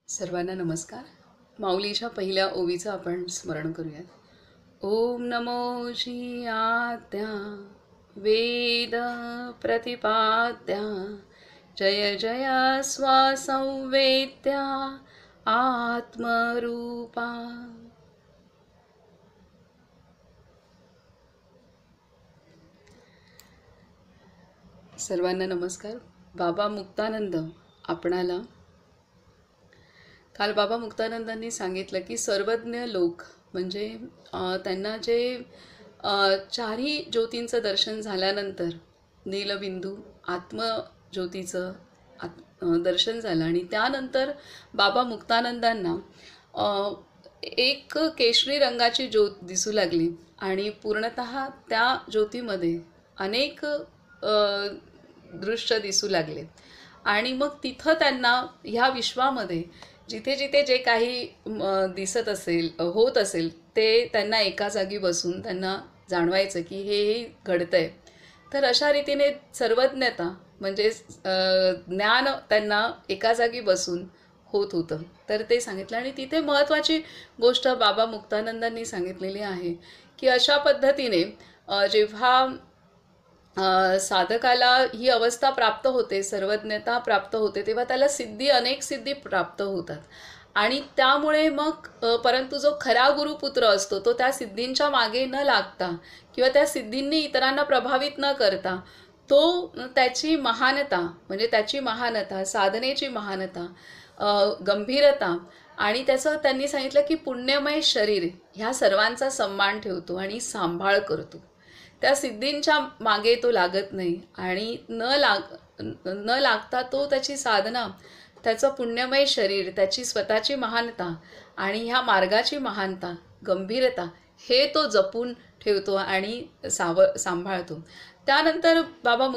सर्वांना नमस्कार. माऊलीच्या पहिल्या ओवीचं आपण स्मरण करूयात. ओम नमो श्री आद्या वेद प्रतिपाद्या जय जय स्वसंवेद्या आत्मरूपा. सर्वांना नमस्कार. बाबा मुक्तानंद आपणाला काल बाबा मुक्तानंदांनी सांगितलं की सर्वज्ञ लोक म्हणजे त्यांना जे चारही ज्योतींचं दर्शन झाल्यानंतर नीलबिंदू आत्मज्योतीचं दर्शन झालं आणि त्यानंतर बाबा मुक्तानंदांना एक केशरी रंगाची ज्योत दिसू लागली आणि पूर्णतः त्या ज्योतीमध्ये अनेक दृश्य दिसू लागले. आणि मग तिथं त्यांना ह्या विश्वामध्ये जिथे जिथे जे काही दिसत असेल होत असेल ते त्यांना एका जागी बसून त्यांना जाणवायचं की हे घडतंय. तर अशा रीतीने सर्वज्ञता म्हणजे ज्ञान त्यांना एका जागी बसून होत होतं. तर ते सांगितलं आणि तिथे महत्त्वाची गोष्ट बाबा मुक्तानंदांनी सांगितलेली आहे की अशा पद्धतीने जेव्हा साधकाला ही अवस्था प्राप्त होते, सर्वज्ञता प्राप्त होते, तेव्हा त्याला अनेक सिद्धी प्राप्त होतात. आणि त्यामुळे मग परंतु जो खरा गुरुपुत्र असतो तो त्या सिद्धींच्या मागे न लागता किंवा त्या सिद्धींनी इतरांना प्रभावित न करता तो त्याची महानता म्हणजे त्याची महानता, साधनेची महानता, गंभीरता आणि त्याचं त्यांनी सांगितलं की पुण्यमय शरीर ह्या सर्वांचा सन्मान ठेवतो आणि सांभाळ करतो. त्या सिद्धींच्या मागे तो लागत नाही आणि न लागता तो त्याची साधना, त्याचं पुण्यमय शरीर, त्याची स्वतःची महानता आणि ह्या मार्गाची महानता, गंभीरता हे तो जपून ठेवतो आणि सांभाळतो. त्यानंतर बाबा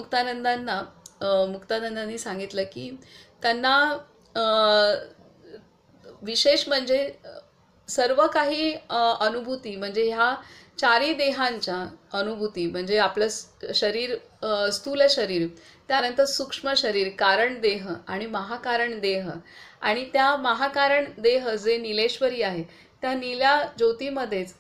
मुक्तानंदांनी सांगितलं की त्यांना विशेष म्हणजे सर्व काही अनुभूती म्हणजे ह्या चारी देहांच्या अनुभूती म्हणजे आपलं शरीर, स्थूल शरीर, त्यानंतर सूक्ष्म शरीर, कारण देह आणि महाकारण देह आणि त्या महाकारण देह जे नीलेश्वरी आहे त्या नील्या ज्योतीमध्येच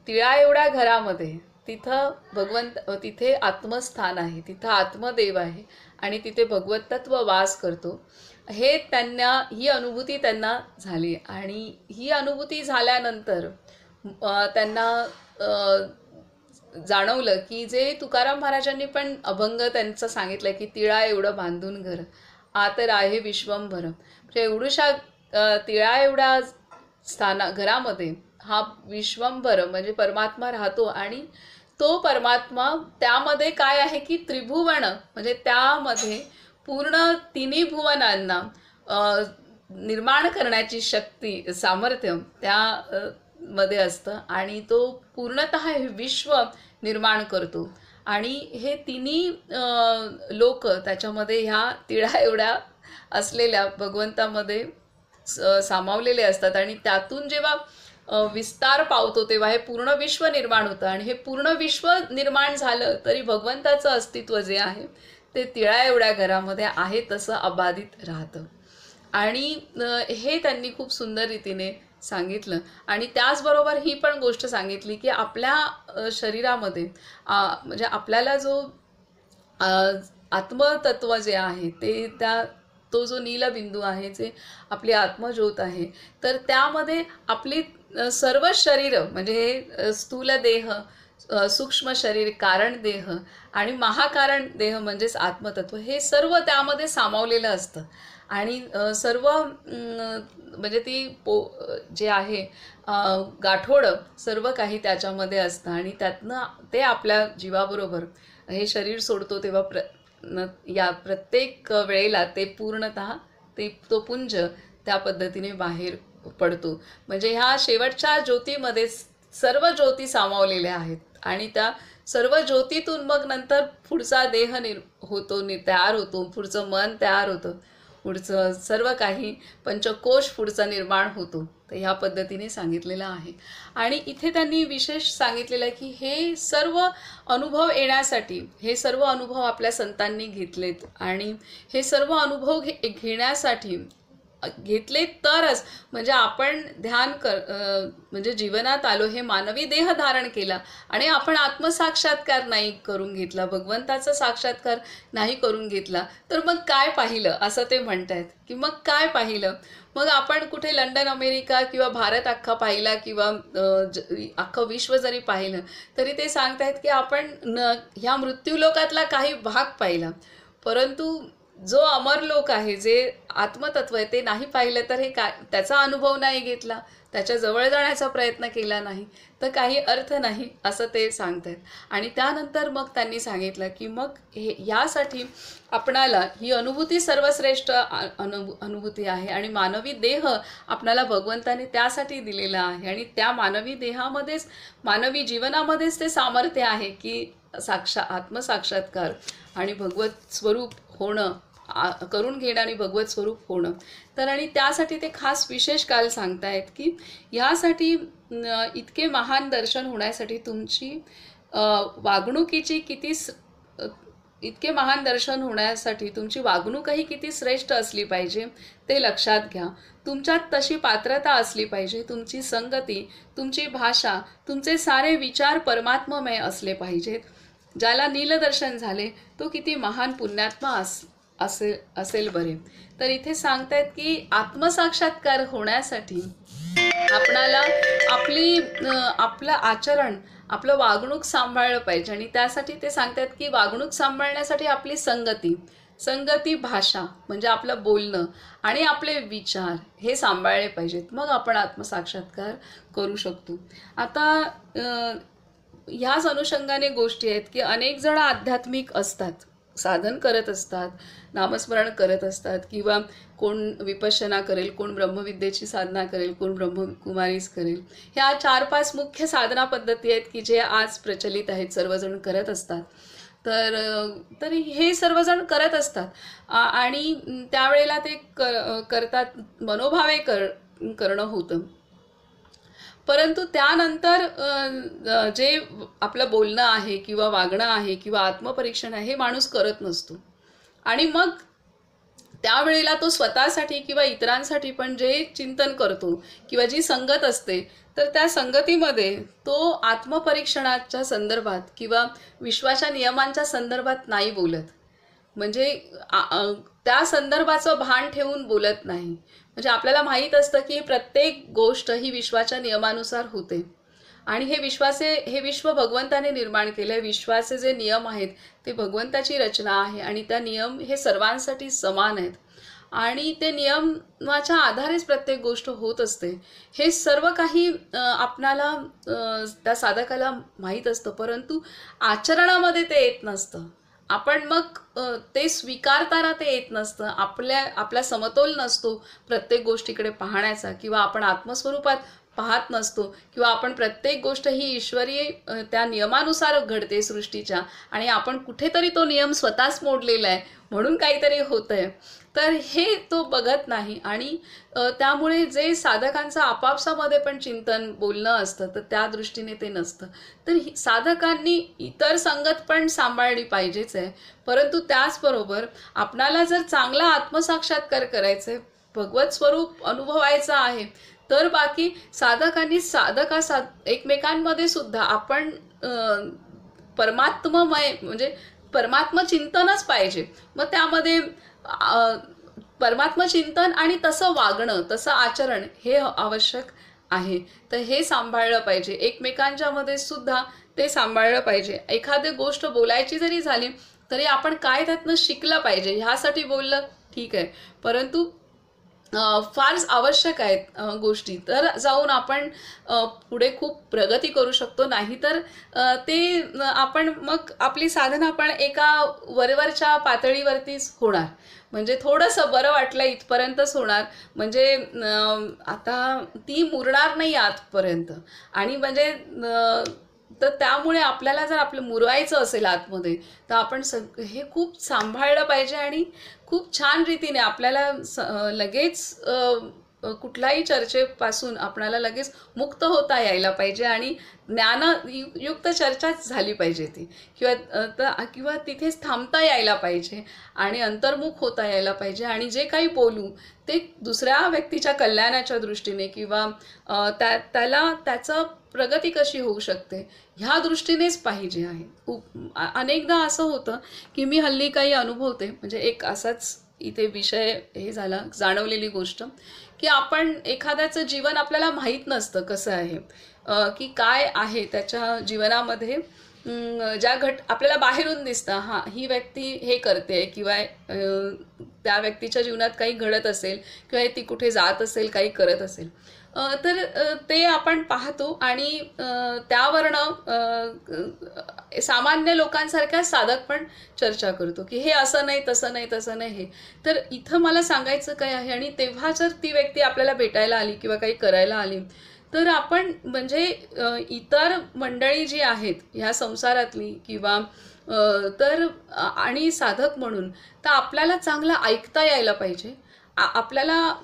तिळा एवढ्या घरामध्ये तिथे आत्मस्थान आहे, तिथं आत्मदेव आहे आणि तिथे भगवतत्व वास करतो. हे ही अनुभूती त्यांना झाली आणि ही अनुभूती झाल्यानंतर त्यांना जाणवलं की जे तुकाराम महाराजांनी पण अभंग त्यांचं सांगितलं की तिळा एवढं बांधून घर आतर आहे विश्वंभर. म्हणजे एवढूशा तिळा एवढ्या घरामध्ये हा विश्वंभर म्हणजे परमात्मा राहतो आणि तो परमात्मा त्यामध्ये काय आहे की त्रिभुवन म्हणजे त्यामध्ये पूर्ण तिन्ही भुवनांना निर्माण करण्याची शक्ती, सामर्थ्य त्या मध्ये असतं आणि तो पूर्णतः हे विश्व निर्माण करतो. आणि हे तिन्ही लोक त्याच्यामध्ये ह्या तिळा एवढ्या असलेल्या भगवंतामध्ये सामावलेले असतात आणि त्यातून जेव्हा विस्तार पावतो तेव्हा हे पूर्ण विश्व निर्माण होतं आणि हे पूर्ण विश्व निर्माण झालं तरी भगवंताचं अस्तित्व जे आहे ते तिळा एवढ्या घरामध्ये आहे तसं अबाधित राहतं. आणि हे त्यांनी खूप सुंदर रीतीने सांगितलं. आणि त्याचबरोबर ही पण गोष्ट सांगितली की आपल्या शरीरामध्ये म्हणजे आपल्याला जो आत्मतत्व जे आहे तो जो नीलबिंदू आहे जे आपली आत्मज्योत आहे तर त्यामध्ये आपली सर्व शरीर म्हणजे स्थूल देह, सूक्ष्म शरीर, कारण देह आणि महाकारण देह म्हणजेच आत्मतत्व हे सर्व त्यामध्ये सामावलेलं असतं. आणि सर्व म्हणजे जे आहे गाठोडं सर्व काही त्याच्यामध्ये असतं आणि त्यातनं ते आपल्या जीवाबरोबर हे शरीर सोडतो तेव्हा या प्रत्येक वेळेला ते पूर्णतः तो पुंज त्या पद्धतीने बाहेर पडतो. म्हणजे ह्या शेवटच्या ज्योतीमध्ये सर्व ज्योती सामावलेल्या आहेत आणि त्या सर्व ज्योतीतून मग नंतर पुढचा देह तयार होतो, पुढचं मन तयार होतं, पुढचं सर्व काही पंचकोश पुढचा निर्माण होतो. तर ह्या पद्धतीने सांगितलेलं आहे. आणि इथे त्यांनी विशेष सांगितलेलं आहे की हे सर्व अनुभव येण्यासाठी हे सर्व अनुभव आपल्या संतांनी घेतलेत आणि हे सर्व अनुभव घेण्यासाठी घेतले तरच, म्हणजे आपण ध्यान म्हणजे जीवनात आलो, हे मानवी देह धारण केला आणि आपण आत्मसाक्षात्कार नाही करून घेतला, भगवंताचा साक्षात्कार नाही करून घेतला, तर मग काय पाहिलं असं ते म्हणतायत की मग काय पाहिलं. मग आपण कुठे लंडन, अमेरिका किंवा भारत अख्खा पाहिला किंवा अख्खं विश्व जरी पाहिलं तरी ते सांगतायत की आपण ह्या मृत्यूलोकातला काही भाग पाहिला, परंतु जो अमर लोक आहे, जे आत्मतत्व आहे, ते नाही पाहिलं तर हे काय, त्याचा अनुभव नाही घेतला, त्याच्या जवळ जाण्याचा प्रयत्न केला नाही, तर काही अर्थ नाही असं ते सांगतात. आणि त्यानंतर मग त्यांनी सांगितलं की मग यासाठी आपणाला ही अनुभूती सर्वश्रेष्ठ अनुभूती आहे आणि मानवी देह आपणाला भगवंताने त्यासाठी दिलेला आहे आणि त्या मानवी देहामध्येच, मानवी जीवनामध्येच ते सामर्थ्य आहे की आत्मसाक्षात्कार आणि भगवत स्वरूप होणं, करून घेणं आणि भगवत स्वरूप होणं. तर आणि त्यासाठी ते खास विशेष काल सांगतायत की ह्यासाठी इतके महान दर्शन होण्यासाठी तुमची वागणुकीची किती इतके महान दर्शन होण्यासाठी तुमची वागणूकही किती श्रेष्ठ असली पाहिजे ते लक्षात घ्या. तुमच्यात तशी पात्रता असली पाहिजे, तुमची संगती, तुमची भाषा, तुमचे सारे विचार परमात्ममय असले पाहिजेत. ज्याला नीलदर्शन झाले तो किती महान पुण्यात्मा असेल बरे. तर इथे सांगतायत की आत्मसाक्षात्कार होण्यासाठी आपणाला आपलं आचरण, आपलं वागणूक सांभाळलं पाहिजे आणि त्यासाठी ते सांगतात की वागणूक सांभाळण्यासाठी आपली संगती भाषा म्हणजे आपलं बोलणं आणि आपले विचार हे सांभाळले पाहिजेत, मग आपण आत्मसाक्षात्कार करू शकतो. आता ह्याच अनुषंगाने गोष्टी आहेत की अनेक जण आध्यात्मिक असतात, साधन करत असतात, नामस्मरण करत असतात किंवा कोण विपश्यना करेल, कोण ब्रह्मविद्येची साधना करेल, कोण ब्रह्मकुमारीज करेल. ह्या 4-5 मुख्य साधना पद्धती आहेत की जे आज प्रचलित आहेत, सर्वजण करत असतात. तर हे सर्वजण करत असतात आणि त्यावेळेला ते करतात, मनोभावे करणं होतं. परंतु त्यानंतर जे आपलं बोलणं आहे किंवा वागणं आहे किंवा आत्मपरीक्षण आहे हे माणूस करत नसतो आणि मग त्यावेळेला तो स्वतःसाठी किंवा इतरांसाठी पण जे चिंतन करतो किंवा जी संगत असते, तर त्या संगतीमध्ये तो आत्मपरीक्षणाच्या संदर्भात किंवा विश्वाच्या नियमांच्या संदर्भात नाही बोलत, म्हणजे त्या संदर्भाचं भान ठेवून बोलत नाही. म्हणजे आपल्याला माहीत असतं की प्रत्येक गोष्ट ही विश्वाच्या नियमानुसार होते आणि हे विश्व भगवंताने निर्माण केलं आहे. विश्वाचे जे नियम आहेत ते भगवंताची रचना आहे आणि त्या नियम हे सर्वांसाठी समान आहेत आणि ते नियमाच्या आधारेच प्रत्येक गोष्ट होत असते. हे सर्व काही आपणाला त्या साधकाला माहीत असतं, परंतु आचरणामध्ये ते येत नसतं. आपण मग ते स्वीकारताना ते येत नसतं, आपला समतोल नसतो प्रत्येक गोष्टीकडे पाहण्याचा किंवा आपण आत्मस्वरूपात पाहत नसतो किंवा आपण प्रत्येक गोष्ट ही ईश्वरीय त्या नियमानुसार घडते सृष्टीच्या आणि आपण कुठेतरी तो नियम स्वतःच मोडलेला आहे म्हणून काहीतरी होतंय, तर हे तो बघत नाही. आणि त्यामुळे जे साधकांचं आपापसामध्ये पण चिंतन बोलणं असतं तर त्या दृष्टीने ते नसतं. तर साधकांनी इतर संगत पण सांभाळली पाहिजेच आहे, परंतु त्याचबरोबर आपणाला जर चांगला आत्मसाक्षात्कार करायचा आहे, भगवत स्वरूप अनुभवायचं आहे, तर बाकी साधकांनी एकमेकांमध्ये सुद्धा आपण परमात्ममय म्हणजे परमात्म चिंतनच पाहिजे. मग त्यामध्ये परमात्म चिंतन आणि तसं वागणं, तसं आचरण हे आवश्यक आहे. तर हे सांभाळलं पाहिजे, एकमेकांच्या मध्ये सुद्धा ते सांभाळलं पाहिजे. एखादी गोष्ट बोलायची जरी झाली तरी आपण काय त्यातनं शिकलं पाहिजे ह्यासाठी बोललं ठीक आहे, परंतु फारच आवश्यक आहेत गोष्टी, तर जाऊन आपण पुढे खूप प्रगती करू शकतो. नाहीतर ते आपण मग आपली साधना पण एका वरवरच्या पातळीवरतीच होणार, म्हणजे थोडंसं बरं वाटलं इथपर्यंतच होणार, म्हणजे आता ती मुरणार नाही आतपर्यंत. आणि म्हणजे तर त्यामुळे आपल्याला जर आपलं मुरवायचं असेल आतमध्ये तर आपण हे खूप सांभाळलं पाहिजे आणि खूप छान रीतीने आपल्याला लगेच कुठल्याही चर्चेपासून आपणाला लगेच मुक्त होता यायला पाहिजे आणि ज्ञानयुक्त चर्चाच झाली पाहिजे ती, किंवा तिथेच थांबता यायला पाहिजे आणि अंतर्मुख होता यायला पाहिजे आणि जे काही बोलू ते दुसऱ्या व्यक्तीच्या कल्याणाच्या दृष्टीने किंवा त्याला त्याचं प्रगती कशी होऊ शकते ह्या दृष्टीनेच पाहिजे आहे. अनेकदा असं होतं की मी हल्ली काही अनुभवते, म्हणजे एक असाच इथे विषय हे झाला, जाणवलेली गोष्ट की आपण एखाद्याचं जीवन आपल्याला माहीत नसतं कसं आहे, की काय आहे त्याच्या जीवनामध्ये. ज्या आपल्याला बाहेरून दिसतं हां ही व्यक्ती हे करते किंवा त्या व्यक्तीच्या जीवनात काही घडत असेल किंवा ती कुठे जात असेल, काही करत असेल, तर ते आपण पाहतो आणि त्यावरनं सामान्य लोकांसारख्या साधक पण चर्चा करतो की हे असं नाही तसं नाही तसं नाही हे. तर इथं मला सांगायचं काय आहे, आणि तेव्हा जर ती व्यक्ती आपल्याला भेटायला आली किंवा काही करायला आली तर आपण म्हणजे इतर मंडळी जी आहेत ह्या संसारातली किंवा तर आणि साधक म्हणून तर आपल्याला चांगलं ऐकता यायला पाहिजे. आपल्याला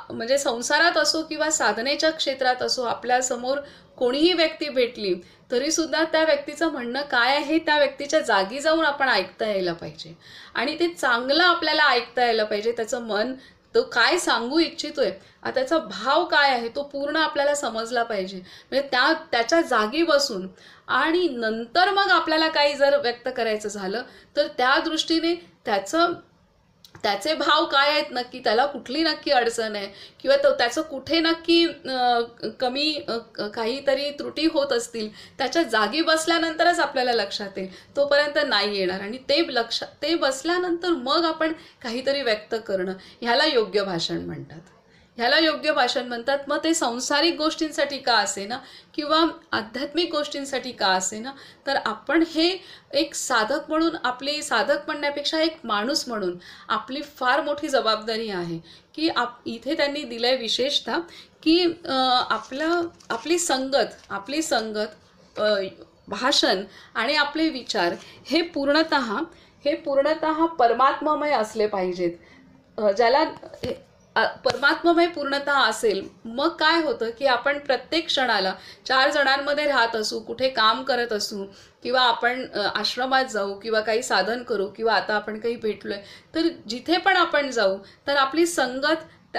म्हणजे संसारात असो किंवा साधनेच्या क्षेत्रात असो आपल्यासमोर कोणीही व्यक्ती भेटली तरी सुद्धा त्या व्यक्तीचं म्हणणं काय आहे त्या व्यक्तीच्या जागी जाऊन आपण ऐकता यायला पाहिजे आणि ते चांगलं आपल्याला ऐकता यायला पाहिजे. त्याचं मन तो काय सांगू इच्छितोय, त्याचा भाव काय आहे तो पूर्ण आपल्याला समजला पाहिजे. म्हणजे त्याच्या जागी बसून आणि नंतर मग आपल्याला काही जर व्यक्त करायचं झालं तर त्या दृष्टीने त्याचे भाव काय आहेत नक्की, त्याला कुठली नक्की अडचण आहे किंवा त्याचं कुठे नक्की कमी काहीतरी त्रुटी होत असतील त्याच्या जागी बसल्यानंतरच आपल्याला लक्षात येईल, तोपर्यंत नाही येणार. आणि ते बसल्यानंतर मग आपण काहीतरी व्यक्त करणं ह्याला योग्य भाषण म्हणतात. मग ते सांसारिक गोष्टींसाठी का असे ना किंवा आध्यात्मिक गोष्टींसाठी का असे ना, तर आपण हे एक साधक म्हणून, आपली साधक म्हणण्यापेक्षा एक माणूस म्हणून आपली फार मोठी जबाबदारी आहे की इथे त्यांनी दिलंय विशेषतः की आपली संगत भाषण आणि आपले विचार हे पूर्णतः परमात्ममय असले पाहिजेत. ज्याला परमात्ममय पूर्णतः असेल मग काय होतं की आपण प्रत्येक क्षणाला 4 जणांमध्ये राहत असू, कुठे काम करत असू किंवा आपण आश्रमात जाऊ किंवा काही साधन करू किंवा आता आपण काही भेटलोय तर जिथे पण आपण जाऊ तर आपली संगत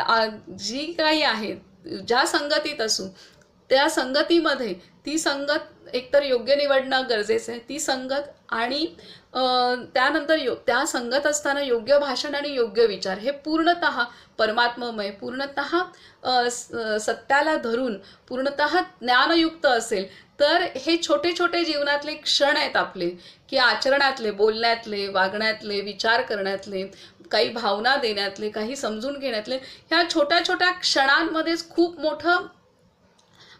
जी काही आहे, ज्या संगतीत असू त्या संगतीमध्ये ती संगत एकतर योग्य निवडणं गरजेचं आहे, ती संगत आणि त्यानंतर त्या संगत असताना योग्य भाषण आणि योग्य विचार हे पूर्णतः परमात्ममय, पूर्णतः सत्याला धरून पूर्णतः ज्ञानयुक्त असेल तर हे छोटे छोटे जीवनातले क्षण आहेत आपले की आचरणातले, बोलण्यातले, वागण्यातले, विचार करण्यातले, काही भावना देण्यातले, काही समजून घेण्यातले, ह्या छोट्या छोट्या क्षणांमध्येच खूप मोठं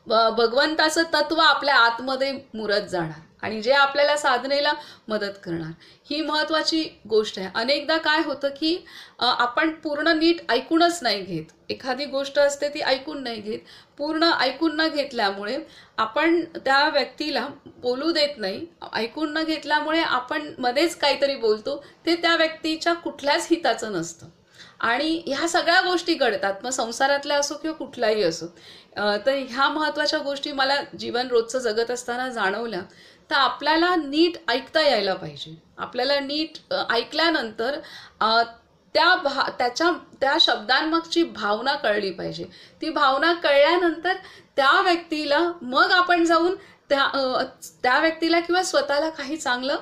भगवंताचं तत्व आपल्या आतमध्ये मुरत जाणार आणि जे आपल्याला साधनेला मदत करणार. ही महत्त्वाची गोष्ट आहे. अनेकदा काय होतं की आपण पूर्ण नीट ऐकूनच नाही घेत, एखादी गोष्ट असते ती ऐकून नाही घेत, पूर्ण ऐकून न घेतल्यामुळे आपण त्या व्यक्तीला बोलू देत नाही. ऐकून न घेतल्यामुळे आपण मध्येच काहीतरी बोलतो, ते त्या व्यक्तीच्या कुठल्याच हिताचं नसतं आणि ह्या सगळ्या गोष्टी घडतात, मग संसारातल्या असो किंवा कुठलाही असो. तर ह्या महत्त्वाच्या गोष्टी मला जीवन रोजचं जगत असताना जाणवल्या. तर आपल्याला नीट ऐकता यायला पाहिजे. आपल्याला नीट ऐकल्यानंतर त्या शब्दांमागची भावना कळली पाहिजे. ती भावना कळल्यानंतर त्या व्यक्तीला मग आपण जाऊन त्या व्यक्तीला किंवा स्वतःला काही चांगलं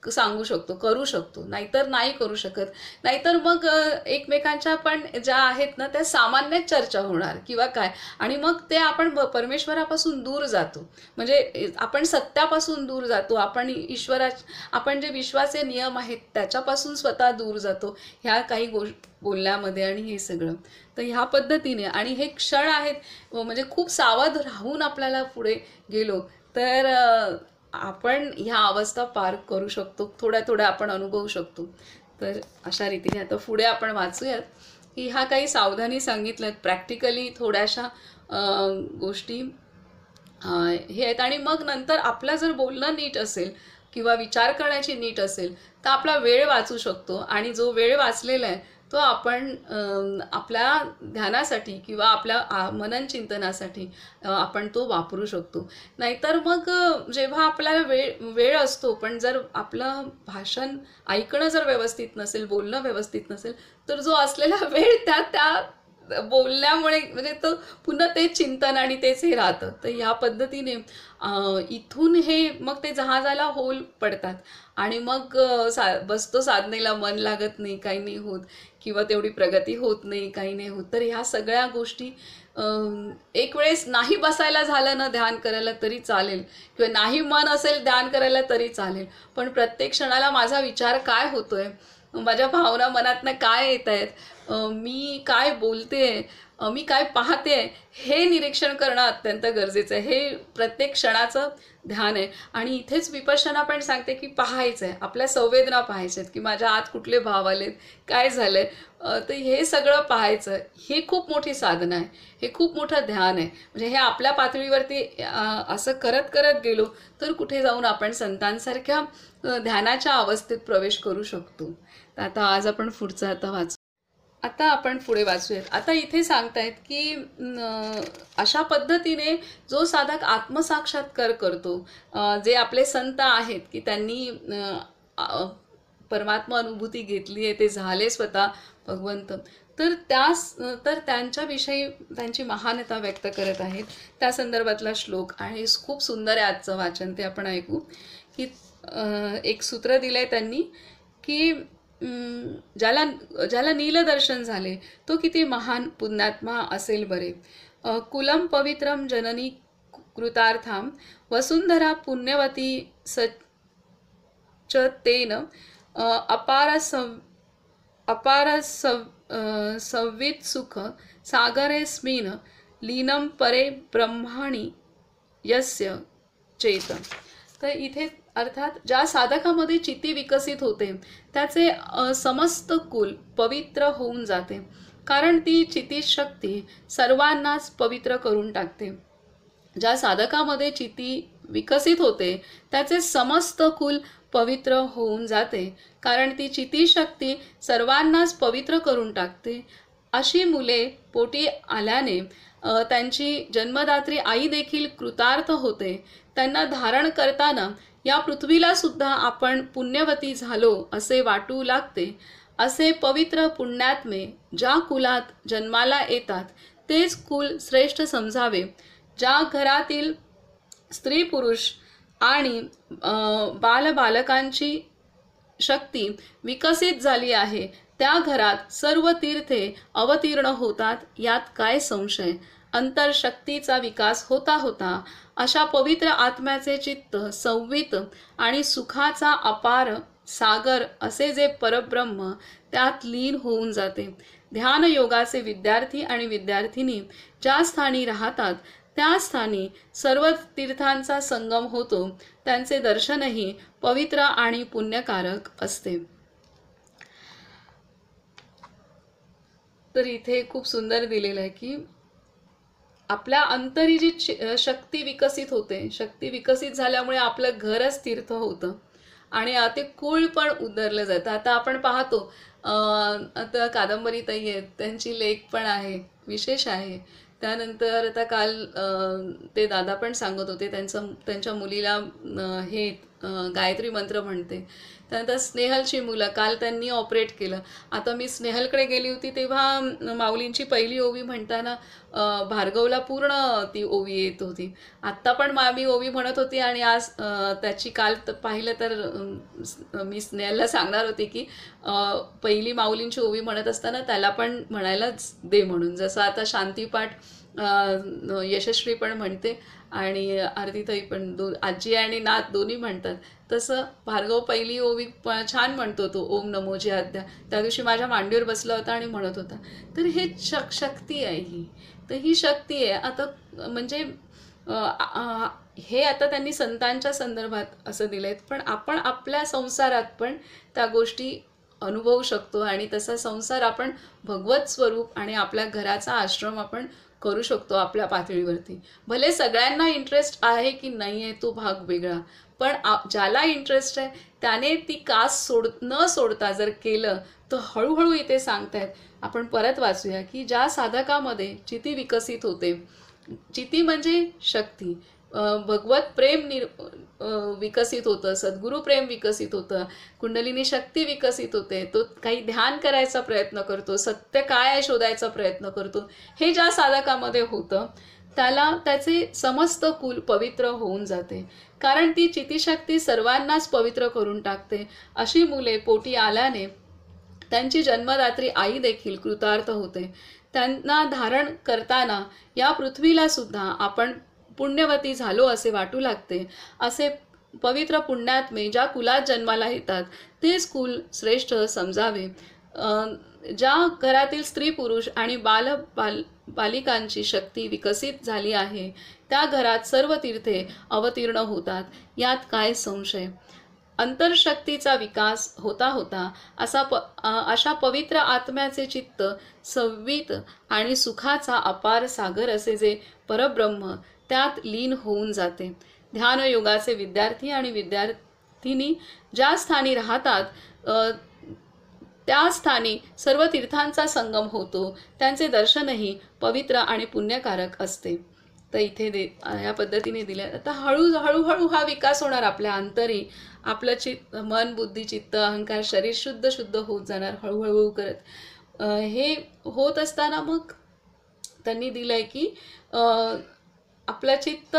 सांगू शकतो, करू शकतो, नाहीतर नाही करू शकत. नाहीतर मग एकमेकांच्या पण ज्या आहेत ना त्या सामान्य चर्चा होणार किंवा काय, आणि मग ते आपण परमेश्वरापासून दूर जातो, म्हणजे आपण सत्यापासून दूर जातो, आपण आपण जे विश्वाचे नियम आहेत त्याच्यापासून स्वतः दूर जातो ह्या काही बोलण्यामध्ये आणि हे सगळं. तर ह्या पद्धतीने आणि हे क्षण आहेत म्हणजे खूप सावध राहून आपल्याला पुढे गेलो तर आपण ह्या अवस्था पार करू शकतो, थोड्या थोड्या आपण अनुभवू शकतो. तर अशा रीतीने आता पुढे आपण वाचूयात की ह्या काही सावधानी सांगितल्यात, प्रॅक्टिकली थोड्याशा गोष्टी हे आहेत. आणि मग नंतर आपलं जर बोलणं नीट असेल किंवा विचार करण्याची नीट असेल तर आपला वेळ वाचू शकतो आणि जो वेळ वाचलेला आहे तो आपण आपल्या ध्यानासाठी किंवा आपल्या मनन चिंतनासाठी आपण तो वापरू शकतो. नाहीतर मग जेव्हा आपल्याला वेळ असतो, पण जर आपलं भाषण ऐकणं जर व्यवस्थित नसेल, बोलणं व्यवस्थित नसेल, तर जो असलेला वेळ त्या बोलण्यामुळे म्हणजे तो पुन्हा तेच चिंतन आणि तेच हे राहतं. तर ह्या पद्धतीने इथून हे मग ते जहाजाला होल पडतात आणि मग बसतो साधनेला, मन लागत नाही, काही नाही होत किंवा तेवढी प्रगती होत नाही, काही नाही होत. तर ह्या सगळ्या गोष्टी एक वेळेस नाही बसायला झालं ना ध्यान करायला तरी चालेल, किंवा नाही मन असेल ध्यान करायला तरी चालेल, पण प्रत्येक क्षणाला माझा विचार काय होतोय, माझ्या भावना मनातनं काय येत आहेत, मी काय बोलते, मी काय पाहते, हे निरीक्षण करणं अत्यंत गरजेचं आहे. हे प्रत्येक क्षणाचं ध्यान आहे. आणि इथेच विपश्यना पण सांगते की पाहायचं आहे, आपल्या संवेदना पाहायच्या आहेत, की माझ्या आत कुठले भाव आलेत, काय झालंय, तर हे सगळं पाहायचं. ही खूप मोठी साधना आहे, हे खूप मोठं ध्यान आहे. म्हणजे हे आपल्या पातळीवरती असं करत करत गेलो तर कुठे जाऊन आपण संतांसारख्या ध्यानाच्या अवस्थेत प्रवेश करू शकतो. तर आता आज आपण पुढचं वाचू. आता आपण पुढे वाचूयात. आता इथे सांगतायत की अशा पद्धतीने जो साधक आत्मसाक्षात्कार करतो, जे आपले संत आहेत की त्यांनी परमात्मा अनुभूती घेतली आहे, ते झाले स्वतः भगवंत, तर त्यांच्याविषयी त्यांची महानता व्यक्त करत आहेत. त्या संदर्भातला श्लोक आणि खूप सुंदर आहे आजचं वाचन, ते आपण ऐकू. की एक सूत्र दिलंय त्यांनी की ज्याला नीलदर्शन झाले तो किती महान पुण्यात्मा असेल बरे. कुलम पवित्रम जननी कृतार्थाम वसुंधरा पुण्यवती सच्चतेन अपार संवित सुख सागरेस्मिन लीनम परे ब्रह्माणी यस्य चेत. तर इथे अर्थात ज्या साधकामध्ये चित्ती विकसित होते त्याचे समस्त कुल पवित्र होऊन जाते, कारण ती चित्ती शक्ती सर्वांनाच पवित्र करून टाकते. ज्या साधकामध्ये चित्ती विकसित होते त्याचे समस्त कुल पवित्र होऊन जाते, कारण ती चित्ती शक्ती सर्वांनाच पवित्र करून टाकते. अशी मुले पोटी आल्याने त्यांची जन्मदात्री आई देखील कृतार्थ होते. त्यांना धारण करताना या पृथ्वीला सुद्धा आपण पुण्यवती झालो असे वाटू लागते. असे पवित्र पुण्यात्मे ज्या कुलात जन्माला येतात तेच कुल श्रेष्ठ समजावे. ज्या घरातील स्त्री पुरुष आणि बालबालकांची शक्ती विकसित झाली आहे त्या घरात सर्व तीर्थे अवतीर्ण होतात, यात काय संशय. अंतरशक्तीचा विकास होता होता अशा पवित्र आत्म्याचे चित्त संवित आणि सुखाचा अपार सागर असे जे परब्रह्म त्यात लीन होऊन जाते. ध्यान योगाचे विद्यार्थी आणि विद्यार्थिनी ज्या स्थानी राहतात त्या स्थानी सर्व तीर्थांचा संगम होतो. त्यांचे दर्शनही पवित्र आणि पुण्यकारक असते. तर इथे खूप सुंदर दिलेलं आहे की आपल्या अंतरी जी शक्ती विकसित होते, शक्ती विकसित झाल्यामुळे आपलं घरच तीर्थ होतं आणि ते कुळ पण उद्धरलं जातं. आता आपण पाहतो आता कादंबरी ताई आहेत, त्यांची लेख पण आहे, विशेष आहे. त्यानंतर आता काल ते दादा पण सांगत होते त्यांच्या मुलीला हे गायत्री मंत्र म्हणते. त्यानंतर स्नेहलची मुलं काल त्यांनी ऑपरेट केलं. आता मी स्नेहलकडे गेली होती तेव्हा माऊलींची पहिली ओवी म्हणताना भार्गवला पूर्ण ती ओवी येत होती. आत्ता पण मी ओवी म्हणत होती आणि आज त्याची काल पाहिलं तर मी स्नेहलला सांगणार होते की पहिली माऊलींची ओवी म्हणत असताना त्याला पण म्हणायलाच दे म्हणून. जसं आता शांतीपाठ यशस्वी पण म्हणते आणि आरतीताई पण आजी आणि नात दोन्ही म्हणतात, तसं भार्गव पहिली ओवी छान म्हणतो तो, ओम नमो जे आद्या. त्या दिवशी माझ्या मांडीवर बसला होता आणि म्हणत होता. तर हे शक्ती आहे ही, तर ही शक्ती आहे. आता म्हणजे हे आता त्यांनी संतांच्या संदर्भात असं दिलंय, पण आपण आपल्या संसारात पण त्या गोष्टी अनुभवू शकतो आणि तसा संसार आपण भगवत स्वरूप आणि आपल्या घराचा आश्रम आपण करू शकतो आपल्या पातळीवरती. भले सगळ्यांना इंटरेस्ट आहे की नाही आहे तो भाग वेगळा, पण ज्याला इंटरेस्ट आहे त्याने ती कास न सोडता जर केलं तर हळूहळू इथे सांगतायत, आपण परत वाचूया की ज्या साधकामध्ये चिती विकसित होते, चिती म्हणजे शक्ती, भगवत प्रेम विकसित होतं, सद्गुरू प्रेम विकसित होतं, कुंडलिनी शक्ती विकसित होते, तो काही ध्यान करायचा प्रयत्न करतो, सत्य काय आहे शोधायचा प्रयत्न करतो, हे ज्या साधकामध्ये होतं त्याला त्याचे समस्त कुल पवित्र होऊन जाते. कारण ती चितिशक्ती सर्वांनाच पवित्र करून टाकते. अशी मुले पोटी आल्याने त्यांची जन्मदात्री आई देखील कृतार्थ होते. त्यांना धारण करताना या पृथ्वीला सुद्धा आपण पुण्यवती झालो असे वाटू लागते. असे पवित्र पुण्यात्मे ज्या कुलात जन्माला येतात तेच कुल श्रेष्ठ समजावे. ज्या घरातील स्त्री पुरुष आणि बालिकांची शक्ती विकसित झाली आहे त्या घरात सर्व तीर्थे अवतीर्ण होतात, यात काय संशय. अंतर्शक्तीचा विकास होता होता अशा पवित्र आत्म्याचे चित्त संवित आणि सुखाचा अपार सागर असे जे परब्रह्म त्यात लीन होऊन जाते. ध्यानयोगाचे विद्यार्थी आणि विद्यार्थिनी ज्या स्थानी राहतात त्या स्थानी सर्व तीर्थांचा संगम होतो. त्यांचे दर्शनही पवित्र आणि पुण्यकारक असते. तर इथे ह्या पद्धतीने दिल्या. आता हळूहळू हा विकास होणार आपल्या अंतरी. आपलं मन, बुद्धी, चित्त, अहंकार, शरीर शुद्ध होत जाणार हळूहळू करत. हे होत असताना मग त्यांनी दिलंय की आपलं चित्त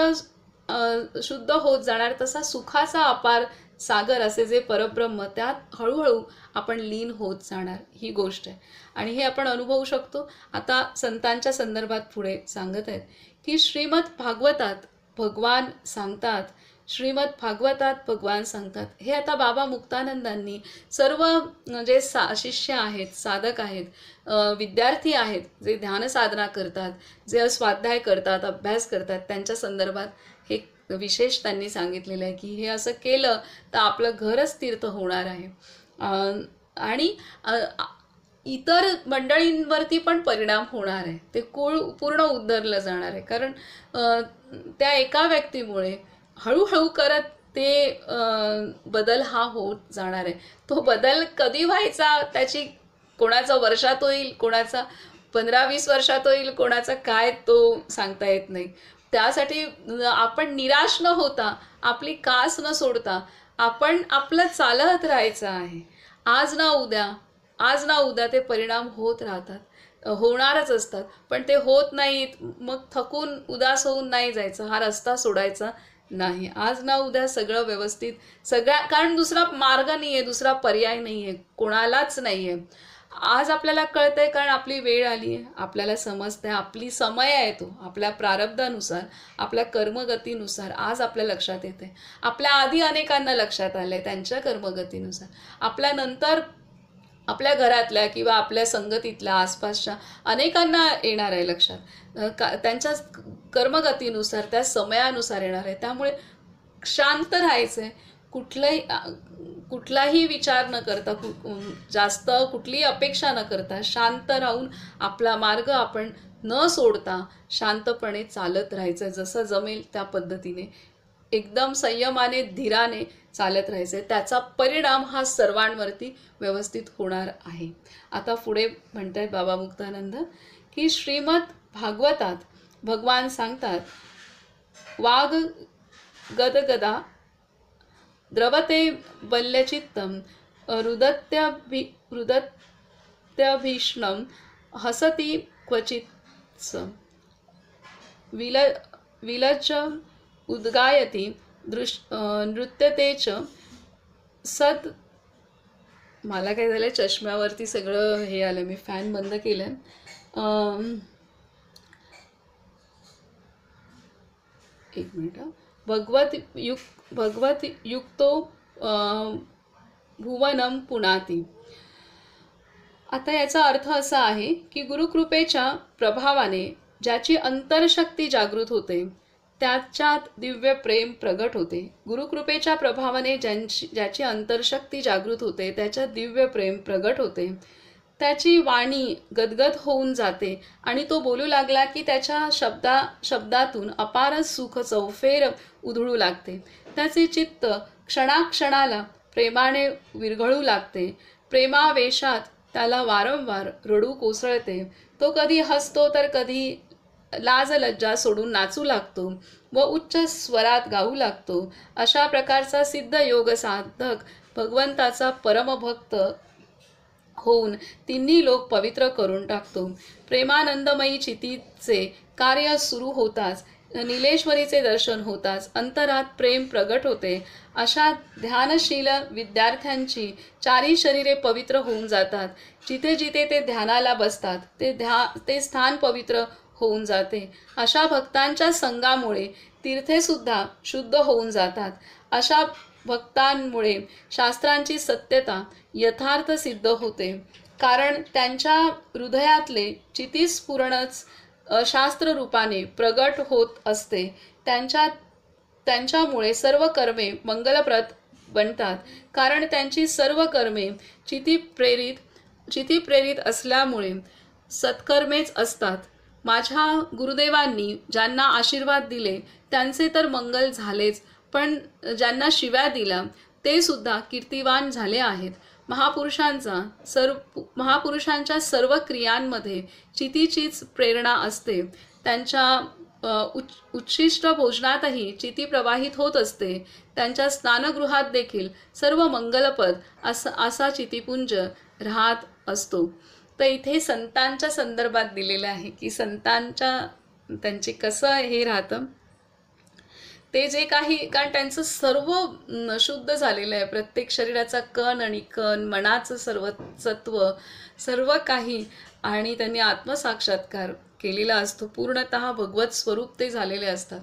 शुद्ध होत जाणार, तसा सुखाचा अपार सागर असे जे परब्रह्म त्यात हळूहळू आपण लीन होत जाणार, ही गोष्ट आहे. आणि हे आपण अनुभवू शकतो. आता संतांच्या संदर्भात पुढे सांगत आहेत की श्रीमद भागवतात भगवान सांगतात, श्रीमद भागवतात भगवान सांगतात. हे आता बाबा मुक्तानंदांनी सर्व जे शिष्य आहेत, साधक आहेत, विद्यार्थी आहेत, जे ध्यानसाधना करतात, जे स्वाध्याय करतात, अभ्यास करतात, त्यांच्या संदर्भात हे विशेष त्यांनी सांगितलेलं आहे की हे असं केलं तर आपलं घरच तीर्थ होणार आहे. आणि इतर मंडळींवरती पण परिणाम होणार आहे. ते कुळ पूर्ण उद्धरलं जाणार आहे. कारण त्या एका व्यक्तीमुळे हळूहळू करत ते बदल हा होत जाणार आहे. तो बदल कधी व्हायचा त्याची कोणाचा वर्षात होईल, कोणाचा 15-20 वर्षात होईल, कोणाचा काय तो सांगता येत नाही. त्यासाठी आपण निराश न होता, आपली कास न सोडता आपण आपलं चालत राहायचं आहे. आज ना उद्या ते परिणाम होत राहतात, होणारच असतात. पण ते होत नाहीत मग थकून उदास होऊन नाही जायचं, हा रस्ता सोडायचा नाही. आज ना उद्या सगळं व्यवस्थित, कारण दुसरा मार्ग नाही आहे, दुसरा पर्याय नाही आहे, कोणालाच नाही आहे. आज आपल्याला कळतंय कारण आपली वेळ आली आहे, आपल्याला समजतंय, आपली समय आहे, तो आपल्या प्रारब्धानुसार, आपल्या कर्मगतीनुसार आज आपल्या लक्षात येते. आपल्या आधी अनेकांना लक्षात आलंय त्यांच्या कर्मगतीनुसार. आपल्या नंतर आपल्या घरातल्या किंवा आपल्या संगतीतल्या आसपासच्या अनेकांना येणार आहे लक्षात, त्यांच्या कर्मगतीनुसार, त्या समयानुसार येणार आहे. त्यामुळे शांत राहायचं आहे, कुठलाही विचार न करता, जास्त कुठलीही अपेक्षा न करता शांत राहून आपला मार्ग आपण न सोडता शांतपणे चालत राहायचं. जसं जमेल त्या पद्धतीने एकदम संयमाने, धीराने चालत राहायचं. त्याचा परिणाम हा सर्वांवरती व्यवस्थित होणार आहे. आता पुढे म्हणतायत बाबा मुक्तानंद की श्रीमद भागवतात भगवान सांगतात, वाग गदगदा द्रवते बल्यचित्तम रुदत्यभीष्णम हसती क्वचित्स विलज्ज उद्गायती नृत्यते च सद. मला काय झालं, चष्म्यावरती सगळं हे आलं, मी फॅन बंद केलं. एक मिनिट. भगवत युक्तो भुवनम पुनाती. आता याचा अर्थ असा आहे की गुरुकृपेच्या प्रभावाने ज्याची अंतरशक्ती जागृत होते त्याच्यात दिव्य प्रेम प्रगट होते. गुरुकृपेच्या प्रभावाने ज्याची अंतरशक्ती जागृत होते त्याच्यात दिव्य प्रेम प्रगट होते. त्याची वाणी गदगद होऊन जाते आणि तो बोलू लागला की त्याच्या शब्दातून अपार सुख चौफेर उधळू लागते. त्याचे चित्त क्षणाक्षणाला प्रेमाने विरघळू लागते. प्रेमावेशात त्याला वारंवार रडू कोसळते. तो कधी हसतो तर कधी लाज लज्जा सोडून नाचू लागतो व उच्च स्वरात गाऊ लागतो. अशा प्रकारचा सिद्ध योग साधक भगवंताचा परमभक्त होऊन तिन्ही लोक पवित्र करून टाकतो. प्रेमानंदमयी चितीचे कार्य सुरू होताच, नीलेश्वरीचे दर्शन होताच अंतरात प्रेम प्रगट होते. अशा ध्यानशील विद्यार्थ्यांची चारी शरीरे पवित्र होऊन जातात. जिथे जिथे ते ध्यानाला बसतात ते स्थान पवित्र होऊन जाते. अशा भक्तांच्या संगामुळे तीर्थेसुद्धा शुद्ध होऊन जातात. अशा भक्तांमुळे शास्त्रांची सत्यता यथार्थ सिद्ध होते. कारण त्यांच्या हृदयातले चितिस्फुरणच शास्त्र रूपाने प्रगट होत असते. त्यांच्यामुळे सर्व कर्मे मंगलप्रद बनतात. कारण त्यांची सर्व कर्मे चितिप्रेरित असल्यामुळे सत्कर्मेच असतात. माझ्या गुरुदेवांनी ज्यांना आशीर्वाद दिले त्यांचे तर मंगल झालेच, पण ज्यांना शिव्या दिल्या ते सुद्धा कीर्तिवान झाले आहेत. महापुरुषांच्या सर्व क्रियांमध्ये चितीचीच प्रेरणा असते. त्यांच्या उच्छिष्ट भोजनातही चिती प्रवाहित होत असते. त्यांच्या स्नानगृहात देखील सर्व मंगलपद असा चितीपुंज राहत असतो. तर इथे संतांच्या संदर्भात दिलेलं आहे की त्यांचे कसं हे राहतं, ते जे काही, कारण त्यांचं सर्व शुद्ध झालेलं आहे. प्रत्येक शरीराचा कण आणि कण, मनाचं सर्व सत्व, सर्व काही, आणि त्यांनी आत्मसाक्षात्कार केलेला असतो. पूर्णतः भगवत स्वरूप ते झालेले असतात.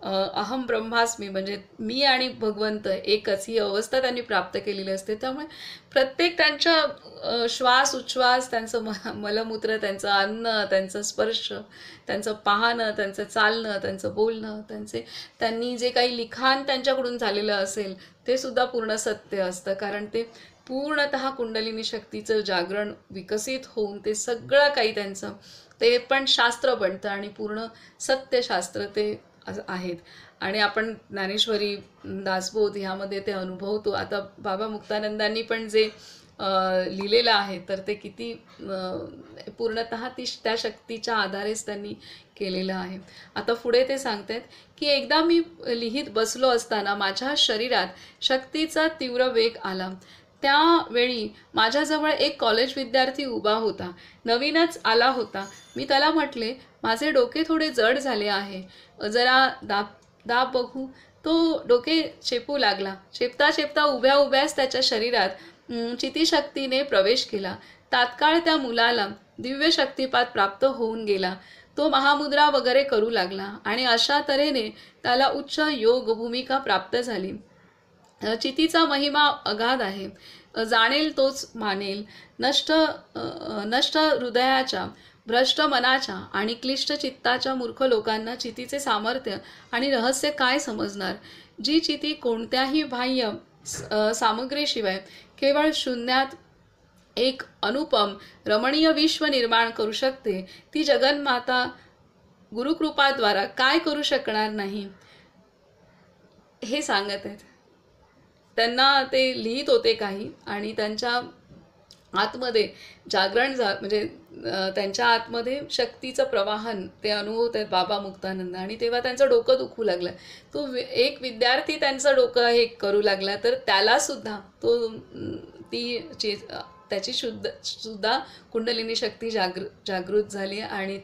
अहम ब्रह्मास्मी म्हणजे मी आणि भगवंत एकच, ही अवस्था त्यांनी प्राप्त केलेली असते. त्यामुळे प्रत्येक त्यांच्या श्वास उच्छ्वास, त्यांचं मलमूत्र, त्यांचं अन्न, त्यांचं स्पर्श, त्यांचं पाहणं, त्यांचं चालणं, त्यांचं बोलणं, त्यांनी जे काही लिखाण त्यांच्याकडून झालेलं असेल ते सुद्धा पूर्ण सत्य असतं. कारण ते पूर्णतः कुंडलिनी शक्तीचं जागरण विकसित होऊन ते सगळं काही त्यांचं ते पण शास्त्र बनतं आणि पूर्ण सत्यशास्त्र ते आहेत. आणि आपण ज्ञानेश्वरी, दासबोध ह्यामध्ये ते अनुभवतो. आता बाबा मुक्तानंदांनी पण जे लिहिलेलं आहे तर ते किती पूर्णतः त्या शक्तीच्या आधारेच त्यांनी केलेलं आहे. आता पुढे ते सांगतात की एकदा मी लिहित बसलो असताना माझ्या शरीरात शक्तीचा तीव्र वेग आला. त्यावेळी माझ्याजवळ एक कॉलेज विद्यार्थी उभा होता. नवीनच आला होता. मी त्याला म्हटले, माझे डोके थोडे जड झाले आहे, जरा दाब बघू. तो डोके चेपू लागला. चेपता चेपता उभ्या उभ्याच त्याच्या शरीरात चितिशक्तीने प्रवेश केला. तात्काळ त्या मुलाला दिव्य शक्तिपात प्राप्त होऊन गेला. तो महामुद्रा वगैरे करू लागला आणि अशा तऱ्हेने त्याला उच्च योग भूमिका प्राप्त झाली. चितीचा महिमा अगाध आहे. जाणेल तोच मानेल. नष्ट हृदयाच्या, भ्रष्ट मनाच्या आणि क्लिष्ट चित्ताच्या मूर्ख लोकांना चितीचे सामर्थ्य आणि रहस्य काय समजणार. जी चिती कोणत्याही बाह्य सामग्रीशिवाय केवळ शून्यात एक अनुपम रमणीय विश्व निर्माण करू शकते, ती जगन्माता गुरुकृपाद्वारा काय करू शकणार नाही, हे सांगत आहेत. त्यांना ते लिहित होते काही आणि त्यांच्या आतमध्ये जागरण म्हणजे त्यांच्या आतमध्ये शक्तीचं प्रवाहन ते अनुभवत आहेत बाबा मुक्तानंद. आणि तेव्हा त्यांचं डोकं दुखू लागलं. तो एक विद्यार्थी त्यांचं डोकं हे करू लागला तर त्याला सुद्धा त्याची सुद्धा कुंडलिनी शक्ती जागृत झाली आणि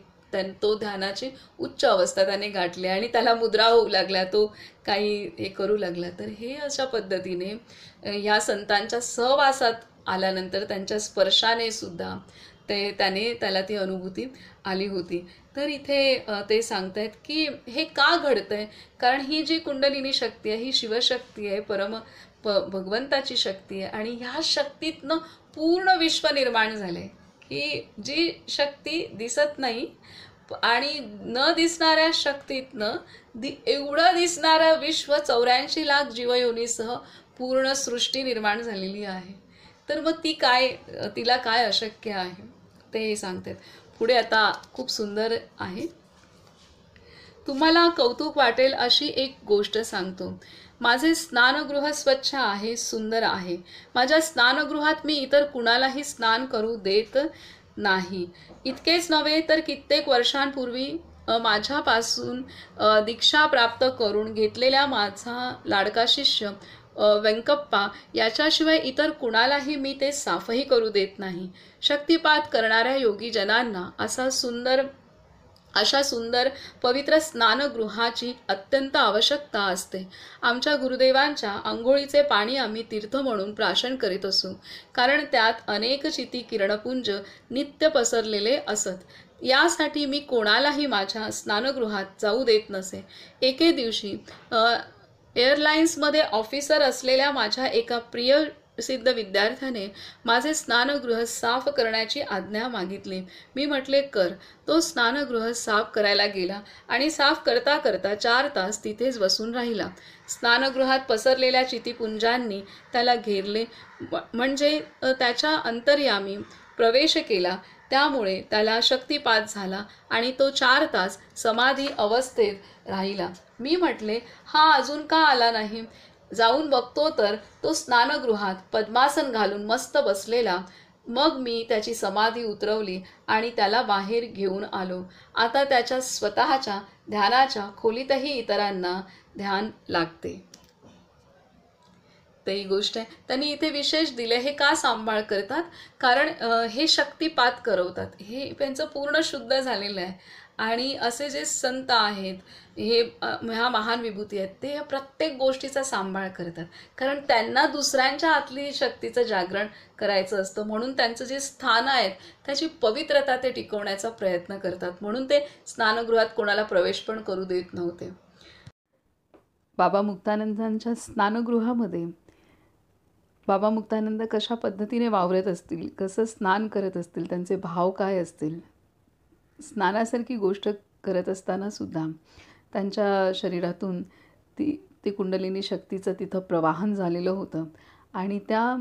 तो ध्यानाची उच्च अवस्था त्याने गाठली आणि त्याला मुद्रा होऊ लागला, तो काही हे करू लागला. तर हे अशा पद्धतीने ह्या संतांच्या सहवासात आल्यानंतर त्यांच्या स्पर्शाने सुद्धा त्याला ती अनुभूती आली होती. तर इथे ते सांगतायत की हे का घडतंय, कारण ही जी कुंडलिनी शक्ती आहे ही शिवशक्ती आहे, भगवंताची शक्ती आहे. आणि ह्या शक्तीतनं पूर्ण विश्व निर्माण झालंय. की जी शक्ती दिसत नाही आणि न दिसणाऱ्या शक्तीतनं एवढं दिसणारं विश्व 84 लाख जीवयोनीसह पूर्ण सृष्टी निर्माण झालेली आहे. तर मग तिला काय अशक्य आहे ते सांगतात पुढे. आता खूप सुंदर आहे. तुम्हाला कौतुक वाटेल अशी एक गोष्ट सांगतो. माझे स्नानगृह स्वच्छ आहे, सुंदर आहे. माझ्या स्नानगृहात मी इतर कुणालाही स्नान करू देत नाही. इतकेच नव्हे तर कित्येक वर्षांपूर्वी माझ्यापासून दीक्षा प्राप्त करून घेतलेल्या माझा लाडका शिष्य व्यंकप्पा याच्याशिवाय इतर कुणालाही मी ते साफही करू देत नाही. शक्तिपात करणाऱ्या योगीजनांना अशा सुंदर पवित्र स्नानगृहाची अत्यंत आवश्यकता असते. आमच्या गुरुदेवांच्या आंघोळीचे पाणी आम्ही तीर्थ म्हणून प्राशन करीत असू, कारण त्यात अनेक चिती किरणपुंज नित्य पसरलेले असत. यासाठी मी कोणालाही माझ्या स्नानगृहात जाऊ देत नसे. एके दिवशी एअरलाइन्समध्ये ऑफिसर असलेल्या माझ्या एका प्रिय सिद्ध विद्यार्थ्याने माझे स्नानगृह साफ करण्याची आज्ञा मागितली. मी म्हटले कर. तो स्नानगृह साफ करायला गेला आणि साफ करता करता 4 तास तिथेच बसून राहिला. स्नानगृहात पसरलेल्या चितीपुंजांनी त्याला घेरले, म्हणजे त्याच्या अंतर्यामी प्रवेश केला. त्यामुळे त्याला शक्तिपात झाला आणि तो 4 तास समाधी अवस्थेत राहिला. मी म्हटले, हा अजून का आला नाही? जाऊन बघतो तर तो स्नानगृहात पद्मासन घालून मस्त बसलेला. मग मी त्याची समाधी उतरवली आणि त्याला बाहेर घेऊन आलो. आता त्याच्या स्वतःच्या ध्यानाच्या खोलीतही इतरांना ध्यान लागते. तर ही गोष्ट आहे. त्यांनी इथे विशेष दिले. हे का सांभाळ करतात? कारण हे शक्तिपात करवतात. हे त्यांचं पूर्ण शुद्ध झालेलं आहे. आणि असे जे संत आहेत, ह्या महान विभूती आहेत, ते प्रत्येक गोष्टीचा सांभाळ करतात. कारण त्यांना दुसऱ्यांच्या आतली शक्तीचं जागरण करायचं असतं. म्हणून त्यांचं जे स्थान आहेत त्याची पवित्रता ते टिकवण्याचा प्रयत्न करतात. म्हणून ते स्नानगृहात कोणाला प्रवेश पण करू देत नव्हते. बाबा मुक्तानंदांच्या स्नानगृहामध्ये बाबा मुक्तानंद कशा पद्धतीने वावरत असतील, कसं स्नान करत असतील, त्यांचे भाव काय असतील. स्नानासारखी गोष्ट करत असताना सुद्धा त्यांच्या शरीरातून ती कुंडलिनी शक्तीचं तिथं प्रवाहन झालेलं होतं आणि त्या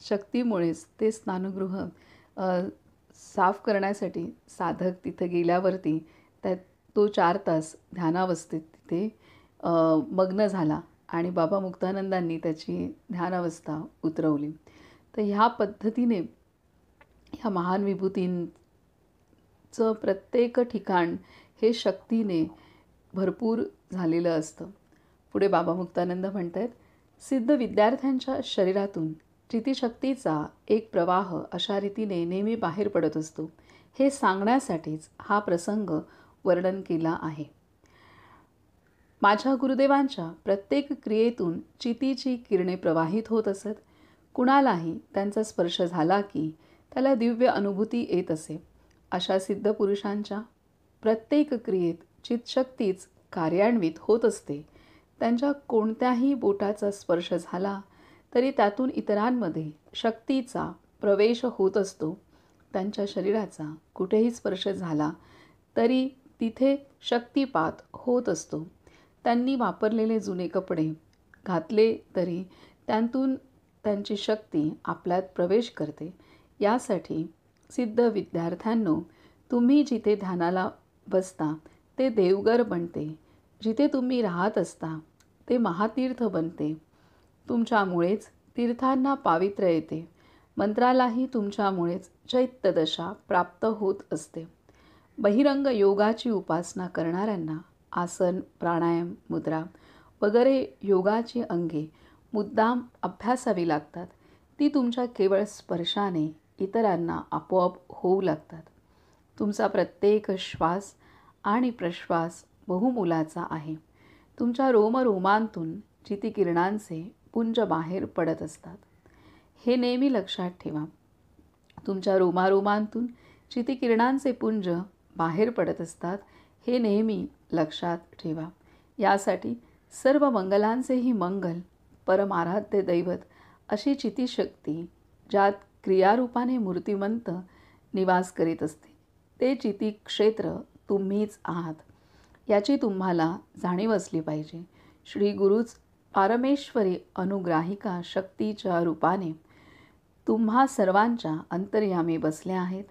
शक्तीमुळेच ते स्नानगृह साफ करण्यासाठी साधक तिथे गेल्यावरती तो 4 तास ध्यानावस्थेत तिथे मग्न झाला आणि बाबा मुक्तानंदांनी त्याची ध्यानावस्था उतरवली. तर ह्या पद्धतीने ह्या महान विभूतींचं प्रत्येक ठिकाण हे शक्तीने भरपूर झालेलं असतं. पुढे बाबा मुक्तानंद म्हणत आहेत, सिद्ध विद्यार्थ्यांच्या शरीरातून चितिशक्तीचा एक प्रवाह अशा रीतीने नेहमी बाहेर पडत असतो. हे सांगण्यासाठीच हा प्रसंग वर्णन केला आहे. माझ्या गुरुदेवांच्या प्रत्येक क्रियेतून चितीची किरणे प्रवाहित होत असत. कुणालाही त्यांचा स्पर्श झाला की त्याला दिव्य अनुभूती येत असे. अशा सिद्ध पुरुषांच्या प्रत्येक क्रियेत चितशक्तीच कार्यान्वित होत असते. त्यांच्या कोणत्याही बोटाचा स्पर्श झाला तरी त्यातून इतरांमध्ये शक्तीचा प्रवेश होत असतो. त्यांच्या शरीराचा कुठेही स्पर्श झाला तरी तिथे शक्तिपात होत असतो. त्यांनी वापरलेले जुने कपडे घातले तरी त्यातून त्यांची शक्ती आपल्यात प्रवेश करते. यासाठी सिद्ध विद्यार्थ्यांनो, तुम्ही जिथे ध्यानाला बसता ते देवघर बनते. जिथे तुम्ही राहत असता ते महातीर्थ बनते. तुमच्यामुळेच तीर्थांना पावित्र्य येते. मंत्रालाही तुमच्यामुळेच चैत्यदशा प्राप्त होत असते. बहिरंग योगाची उपासना करणाऱ्यांना आसन, प्राणायाम, मुद्रा वगैरे योगाची अंगे मुद्दाम अभ्यासावी लागतात. ती तुमच्या केवळ स्पर्शाने इतरांना आपोआप होऊ लागतात. तुमचा प्रत्येक श्वास आणि प्रश्वास बहुमोलाचा आहे. तुमच्या रोमरोमांतून चितिकिरणांचे पुंज बाहेर पडत असतात. हे नेहमी लक्षात ठेवा. तुमच्या रोमारोमांतून चितिकिरणांचे पुंज बाहेर पडत असतात, हे नेहमी लक्षात ठेवा. यासाठी सर्व मंगलांचेही मंगल, परमाराध्य दैवत अशी चितिशक्ती ज्यात क्रियारूपाने मूर्तिमंत निवास करीत असते, ते चितिक्षेत्र तुम्हीच आहात. याची तुम्हाला जाणीव असली पाहिजे. श्री गुरुच पारमेश्वरी अनुग्राहिका शक्तीच्या रूपाने तुम्हा सर्वांच्या अंतर्यामी बसले आहेत.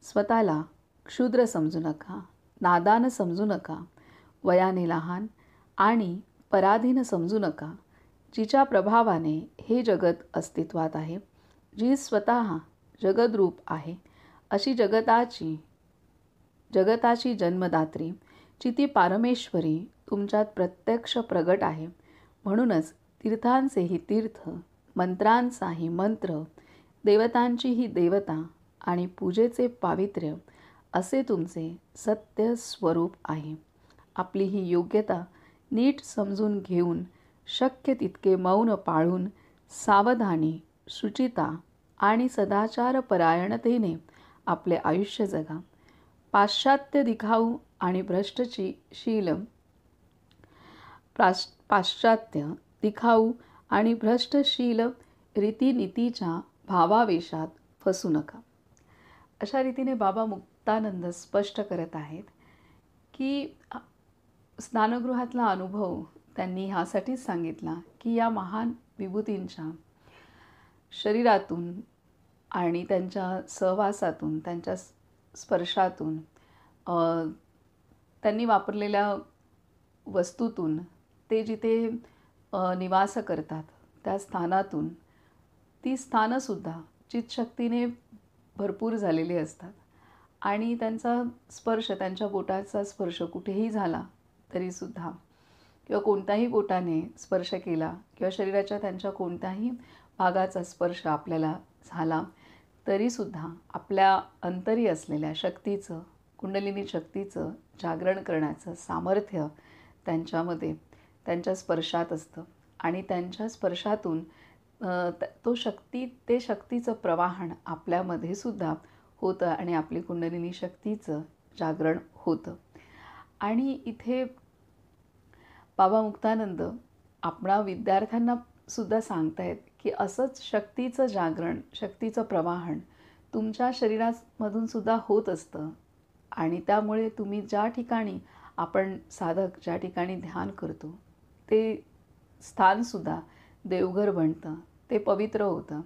स्वतःला क्षुद्र समजू नका, नादान समजू नका. वयाने लहान आणि पराधीन समजू नका, जिच्या प्रभावाने हे जगत अस्तित्वात आहे, जी स्वतः जगद्रूप आहे, अशी जगताची जन्मदात्री जी ती पारमेश्वरी तुमच्यात प्रत्यक्ष प्रगट आहे. म्हणूनच तीर्थांचेही तीर्थ, मंत्रांचाही मंत्र, देवतांचीही देवता आणि पूजेचे पावित्र्य असे तुमचे सत्य स्वरूप आहे. आपली ही योग्यता नीट समजून घेऊन शक्य तितके मौन पाळून सावधानी, शुचिता आणि सदाचार परायणतेने आपले आयुष्य जगा. पाश्चात्य दिखाऊ आणि पाश्चात्य दिखाऊ आणि भ्रष्टशील रीतिनीतीच्या भावावेशात फसू नका. अशा रीतीने बाबा मुक्तानंद स्पष्ट करत आहेत की स्नानगृहातला अनुभव त्यांनी ह्यासाठीच सांगितला की या महान विभूतींच्या शरीरातून आणि त्यांच्या सहवासातून, त्यांच्या स्पर्शातून, त्यांनी वापरलेल्या वस्तूतून, ते जिथे निवास करतात त्या स्थानातून, ती स्थानंसुद्धा चितशक्तीने भरपूर झालेली असतात आणि त्यांचा स्पर्श, त्यांच्या बोटाचा स्पर्श कुठेही झाला तरीसुद्धा, किंवा कोणत्याही बोटाने स्पर्श केला किंवा शरीराच्या त्यांच्या कोणत्याही भागाचा स्पर्श आपल्याला झाला तरीसुद्धा आपल्या अंतरी असलेल्या शक्तीचं, कुंडलिनी शक्तीचं जागरण करण्याचं सामर्थ्य त्यांच्यामध्ये, त्यांच्या स्पर्शात असतं आणि त्यांच्या स्पर्शातून ते शक्तीचं प्रवाहन आपल्यामध्ये सुद्धा होतं आणि आपली कुंडलिनी शक्तीचं जागरण होतं. आणि इथे बाबा मुक्तानंद आपणा विद्यार्थ्यांना सुद्धा सांगतायत की असंच शक्तीचं जागरण, शक्तीचं प्रवाहन तुमच्या शरीरामधून सुद्धा होत असतं. आणि त्यामुळे तुम्ही ज्या ठिकाणी, आपण साधक ज्या ठिकाणी ध्यान करतो ते स्थानसुद्धा देवघर बनतं, ते पवित्र होतं,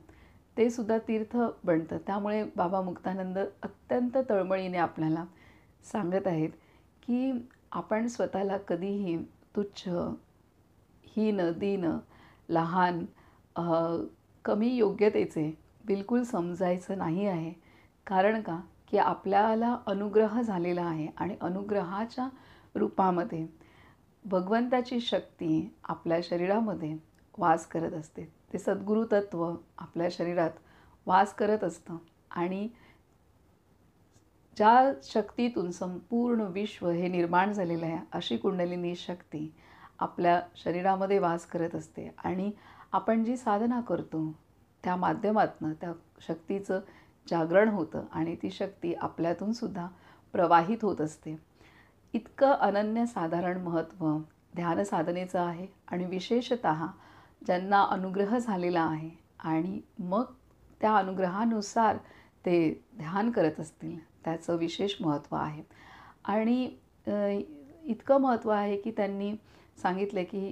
ते सुद्धा तीर्थ बनतं. त्यामुळे बाबा मुक्तानंद अत्यंत तळमळीने आपल्याला सांगत आहेत की आपण स्वतःला कधीही तुच्छ, हीन, दीन, लहान, कमी योग्यतेचे बिलकुल समजायचं नाही आहे. कारण का, की आपल्याला अनुग्रह झालेला आहे आणि अनुग्रहाच्या रूपामध्ये भगवंताची शक्ती आपल्या शरीरामध्ये वास करत असते. ते सद्गुरु तत्व आपल्या शरीरात वास करत असतं आणि ज्या शक्तीतून संपूर्ण विश्व हे निर्माण झालेलं आहे, अशी कुंडलिनी शक्ती आपल्या शरीरामध्ये वास करत असते. आणि आपण जी साधना करतो त्या माध्यमातून त्या शक्तीचं जागरण होतं आणि ती शक्ती आपल्यातून सुद्धा प्रवाहित होत असते. इतकं अनन्यसाधारण महत्त्व ध्यान साधनेचं आहे. आणि विशेषतः ज्यांना अनुग्रह झालेला आहे आणि मग त्या अनुग्रहानुसार ते ध्यान करत असतील, त्याचं विशेष महत्त्व आहे. आणि इतकं महत्त्व आहे की त्यांनी सांगितले की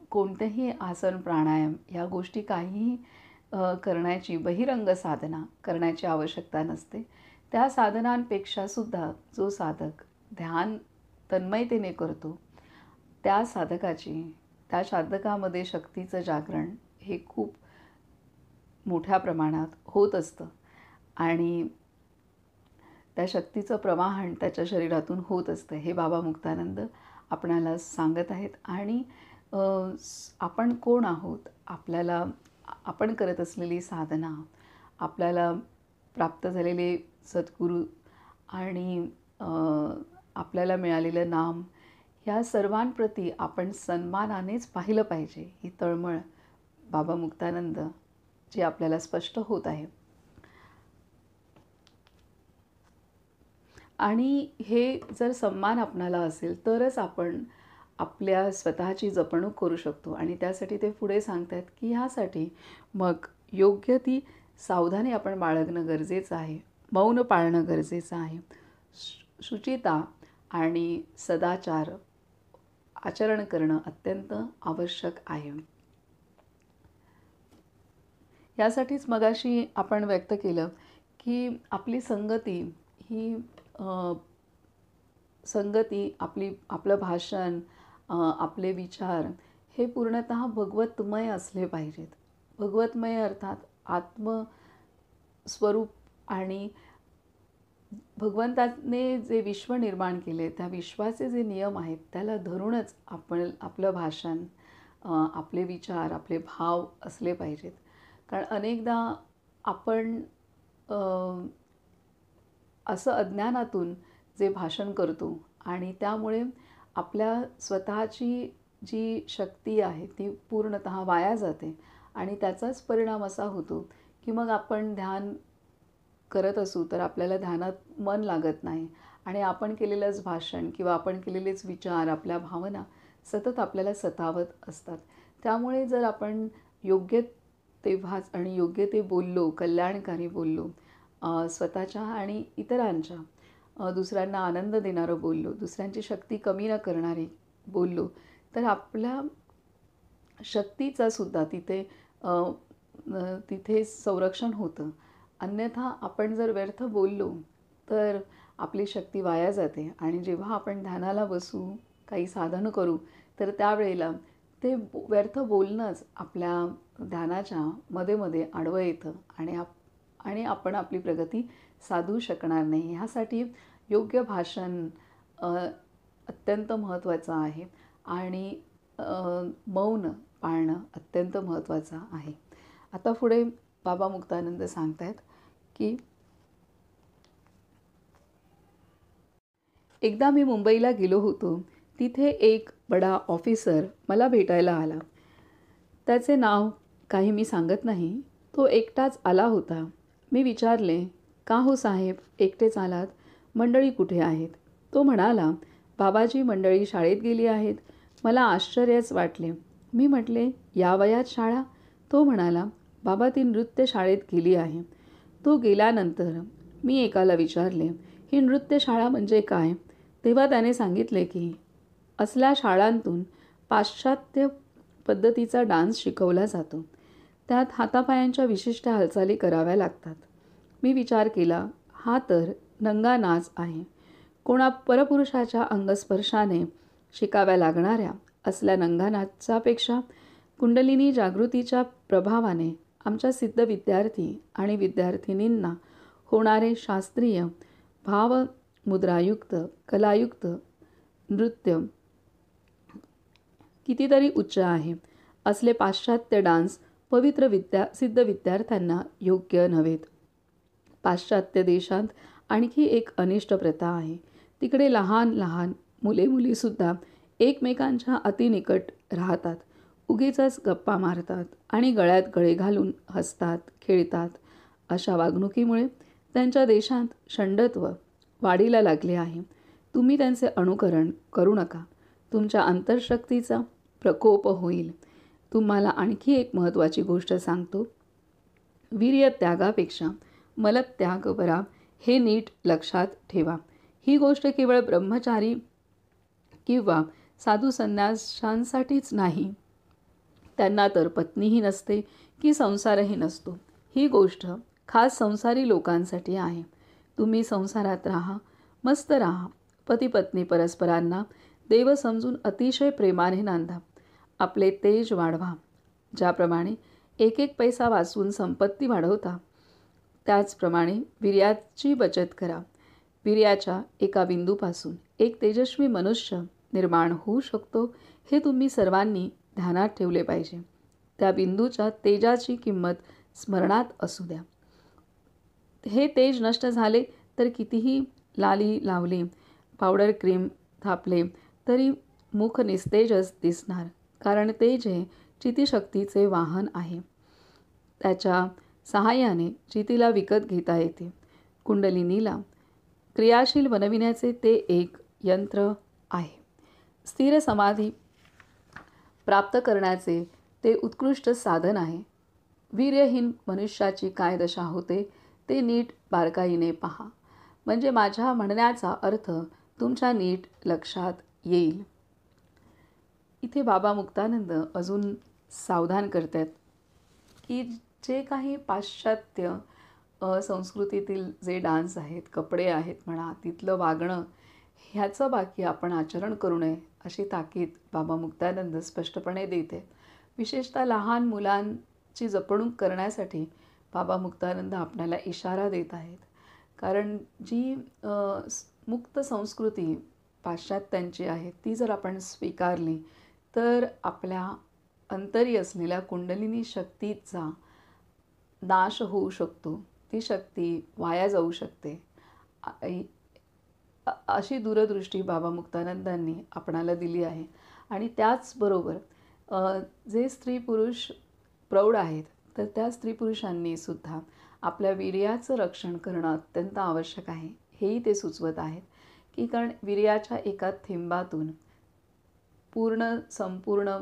कोणतेही आसन, प्राणायाम ह्या गोष्टी काहीही करण्याची, बहिरंग साधना करण्याची आवश्यकता नसते. त्या साधनांपेक्षासुद्धा जो साधक ध्यान तन्मयतेने करतो त्या साधकामध्ये शक्तीचं जागरण हे खूप मोठ्या प्रमाणात होत असतं आणि त्या शक्तीचं प्रवाहन त्याच्या शरीरातून होत असतं. हे बाबा मुक्तानंद आपणाला सांगत आहेत. आणि आपण कोण आहोत, आपल्याला, आपण करत असलेली साधना, आपल्याला प्राप्त झालेले सद्गुरू आणि आपल्याला मिळालेलं नाम, ह्या सर्वांप्रती आपण सन्मानानेच पाहिलं पाहिजे. ही तळमळ बाबा मुक्तानंद जी आपल्याला स्पष्ट होत आहे. आणि हे जर सन्मान आपणाला असेल तरच आपण आपल्या स्वतःची जपणूक करू शकतो. आणि त्यासाठी ते पुढे सांगतात की ह्यासाठी मग योग्य ती सावधानी आपण बाळगणं गरजेचं आहे, मौन पाळणं गरजेचं आहे, शुचिता आणि सदाचार आचरण करणं अत्यंत आवश्यक आहे. यासाठीच मगाशी आपण व्यक्त केलं की आपली संगती ही आपलं भाषण, आपले विचार हे पूर्णतः भगवतमय असले पाहिजेत. भगवतमय अर्थात आत्मस्वरूप आणि भगवंताने जे विश्व निर्माण केले त्या विश्वाचे जे नियम आहेत त्याला धरूनच आपण आपलं भाषण, आपले विचार, आपले भाव असले पाहिजेत. कारण अनेकदा आपण असं अज्ञानातून जे भाषण करतो आणि त्यामुळे आपल्या स्वतःची जी शक्ती आहे ती पूर्णतः वाया जाते आणि त्याचाच परिणाम असा होतो की मग आपण ध्यान करत असू तर आपल्याला ध्यानात मन लागत नाही आणि आपण केलेलंच भाषण किंवा आपण केलेलेच विचार, आपल्या भावना सतत आपल्याला सतावत असतात. त्यामुळे जर आपण योग्य तेव्हाच आणि योग्य ते बोललो, कल्याणकारी बोललो, स्वतःच्या आणि इतरांच्या, दुसऱ्यांना आनंद देणारं बोललो, दुसऱ्यांची शक्ती कमी न करणारी बोललो, तर आपल्या शक्तीचा सुद्धा तिथे संरक्षण होतं. अन्यथा आपण जर व्यर्थ बोललो तर आपली शक्ती वाया जाते आणि जेव्हा आपण ध्यानाला बसू, काही साधन करू, तर त्यावेळेला ते व्यर्थ बोलणंच आपल्या ध्यानाच्या मध्ये आडवं येतं आणि आपण आपली प्रगती साधू शकणार नाही. ह्यासाठी योग्य भाषण अत्यंत महत्त्वाचं आहे आणि मौन पाळणं अत्यंत महत्त्वाचं आहे. आता पुढे बाबा मुक्तानंद सांगतायत की एकदा मी मुंबईला गेलो होतो. तिथे एक बडा ऑफिसर मला भेटायला आला. त्याचे नाव काही मी सांगत नाही. तो एकटाच आला होता. मी विचारले, का हो साहेब एकटेच आलात? मंडळी कुठे आहेत? तो म्हणाला, बाबाजी मंडळी शाळेत गेली आहेत. मला आश्चर्यच वाटले. मी म्हटले, या वयात शाळा? तो म्हणाला, बाबा ती नृत्य शाळेत गेली आहे. तो गेल्यानंतर मी एकाला विचारले, ही नृत्यशाळा म्हणजे काय? तेव्हा त्याने सांगितले की असल्या शाळांतून पाश्चात्य पद्धतीचा डान्स शिकवला जातो. त्यात हातापायांच्या विशिष्ट हालचाली कराव्या लागतात. मी विचार केला, हा तर नंगा नाच आहे. कोणा परपुरुषाच्या अंगस्पर्शाने शिकाव्या लागणाऱ्या असल्या नंगा नाचापेक्षा कुंडलिनी जागृतीच्या प्रभावाने आमच्या सिद्ध विद्यार्थी आणि विद्यार्थिनींना होणारे शास्त्रीय भावमुद्रायुक्त कलायुक्त नृत्य कितीतरी उच्च आहे. असले पाश्चात्य डान्स पवित्र सिद्ध विद्यार्थ्यांना योग्य नव्हेत. पाश्चात्य देशात आणखी एक अनिष्ट प्रथा आहे. तिकडे लहान लहान मुले मुलीसुद्धा एकमेकांच्या अतिनिकट राहतात. उगीचच गप्पा मारतात आणि गळ्यात गळे घालून हसतात, खेळतात. अशा वागणुकीमुळे त्यांच्या देशात षंडत्व वाढीला लागले आहे. तुम्ही त्यांचे अनुकरण करू नका. तुमच्या अंतर्शक्तीचा प्रकोप होईल. तुम्हाला आणखी एक महत्त्वाची गोष्ट सांगतो. वीर्य त्यागापेक्षा मलत्याग बरा, हे नीट लक्षात ठेवा. ही गोष्ट केवळ ब्रह्मचारी किंवा साधू संन्याशांसाठीच नाही. त्यांना तर पत्नीही नसते की संसारही नसतो. ही गोष्ट खास संसारी लोकांसाठी आहे. तुम्ही संसारात राहा, मस्त राहा. पती पत्नी परस्परांना देव समजून अतिशय प्रेमाने नांदा. आपले तेज वाढवा. ज्याप्रमाणे एक एक पैसा वाचून संपत्ती वाढवता, त्याचप्रमाणे वीर्याची बचत करा. वीर्याच्या एका बिंदूपासून एक तेजस्वी मनुष्य निर्माण होऊ शकतो, हे तुम्ही सर्वांनी ध्यानात ठेवले पाहिजे. त्या बिंदूच्या तेजाची किंमत स्मरणात असू द्या. हे तेज नष्ट झाले तर कितीही लाली लावली, पावडर क्रीम थापले तरी मुख निस्तेजच दिसणार. कारण तेज हे चितिशक्तीचे वाहन आहे. त्याच्या सहाय्याने चितीला विकत घेता येते. कुंडलिनीला क्रियाशील बनविण्याचे ते एक यंत्र आहे. स्थिर समाधी प्राप्त करण्याचे ते उत्कृष्ट साधन आहे. वीर्यहीन मनुष्याची काय दशा होते ते नीट बारकाईने पहा. म्हणजे माझ्या म्हणण्याचा अर्थ तुमच्या नीट लक्षात येईल. इथे बाबा मुक्तानंद अजून सावधान करतात की जे काही पाश्चात्य संस्कृतीतील जे डान्स आहेत, कपडे आहेत म्हणा, तिथलं वागणं ह्याचं बाकी आपण आचरण करू नये अशी ताकीद बाबा मुक्तानंद स्पष्टपणे देते. विशेषतः लहान मुलांची जपणूक करण्यासाठी बाबा मुक्तानंद आपल्याला इशारा देत आहेत. कारण जी मुक्त संस्कृती पाश्चात्यांची आहे ती जर आपण स्वीकारली तर आपल्या अंतरी असलेल्या कुंडलिनी शक्तीचा नाश होऊ शकतो. ती शक्ती वाया जाऊ शकते. अशी दूरदृष्टी बाबा मुक्तानंदांनी आपणाला दिली आहे. आणि त्याचबरोबर जे स्त्री पुरुष प्रौढ आहेत तर त्या स्त्री पुरुषांनी सुद्धा आपल्या वीर्याचं रक्षण करणं अत्यंत आवश्यक आहे हेही ते सुचवत आहेत. की कारण वीर्याच्या एका थेंबातून संपूर्ण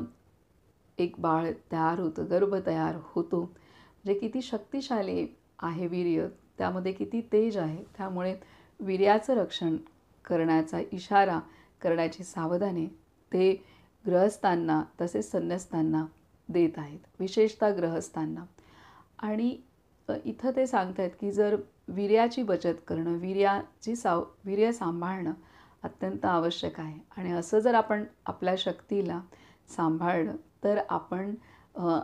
एक बाळ तयार होतं, गर्भ तयार होतो. म्हणजे किती शक्तिशाली आहे वीर्य, त्यामध्ये किती तेज आहे. त्यामुळे वीर्याचं रक्षण करण्याचा इशारा करण्याची सावधानी ते गृहस्थांना तसेच संन्यस्तांना देत आहेत, विशेषतः गृहस्थांना. आणि इथं ते सांगत आहेत की जर वीर्याची बचत करणं, वीर्य सांभाळणं अत्यंत आवश्यक आहे. आणि असं जर आपण आपल्या शक्तीला सांभाळलं तर आपण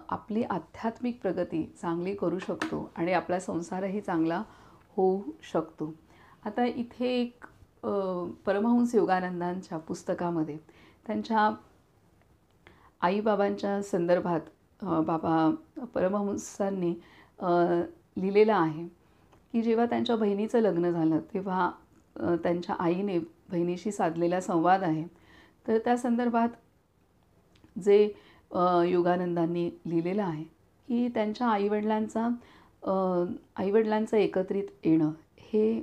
आपली आध्यात्मिक प्रगती चांगली करू शकतो आणि आपला संसारही चांगला होऊ शकतो. आता इथे एक परमहंस योगानंदांच्या पुस्तकामध्ये त्यांच्या आईबाबांच्या संदर्भात बाबा परमहंसांनी लिहिलेलं आहे की जेव्हा त्यांच्या बहिणीचं लग्न झालं तेव्हा त्यांच्या आईने बहिणीशी साधलेला संवाद आहे. तर त्या संदर्भात जे योगानंदांनी लिहिलेलं आहे की त्यांच्या आईवडिलांचं एकत्रित येणं हे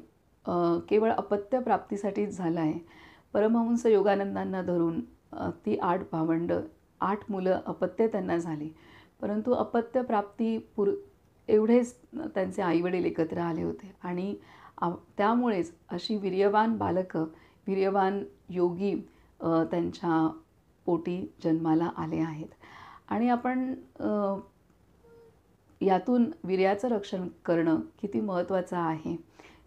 केवळ अपत्य प्राप्तीसाठीच झालं आहे. परमहंस योगानंदांना धरून ती 8 भावंडं, 8 मुलं अपत्य त्यांना झाली. परंतु अपत्य प्राप्ती एवढेच त्यांचे आईवडील एकत्र आले होते. आणि त्यामुळेच अशी वीर्यवान बालकं, वीर्यवान योगी त्यांच्या पोटी जन्माला आले आहेत. आणि आपण यातून वीर्याचं रक्षण करणं किती महत्त्वाचं आहे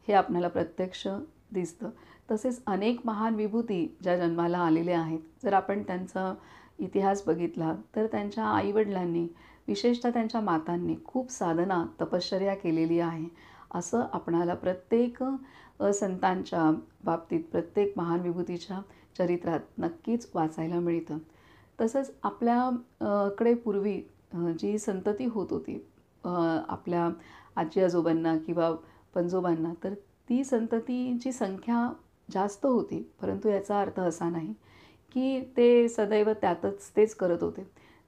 हे आपल्याला प्रत्यक्ष दिसतं. तसेच अनेक महान विभूती ज्या जन्माला आलेल्या आहेत, जर आपण त्यांचा इतिहास बघितला तर त्यांच्या आईवडिलांनी, विशेषतः त्यांच्या मातांनी खूप साधना, तपश्चर्या केलेली आहे. असं आपणाला प्रत्येक संतांच्या बाबतीत, प्रत्येक महान विभूतीच्या चरित्रात नक्कीच वाचायला मिळतं. तसंच आपल्याकडे पूर्वी जी संतती होत होती आपल्या आजी आजोबांना किंवा पणजोबांना, तर ती संततीची संख्या जास्त होती. परंतु याचा अर्थ असा नाही की ते सदैव त्यातच तेच करत होते.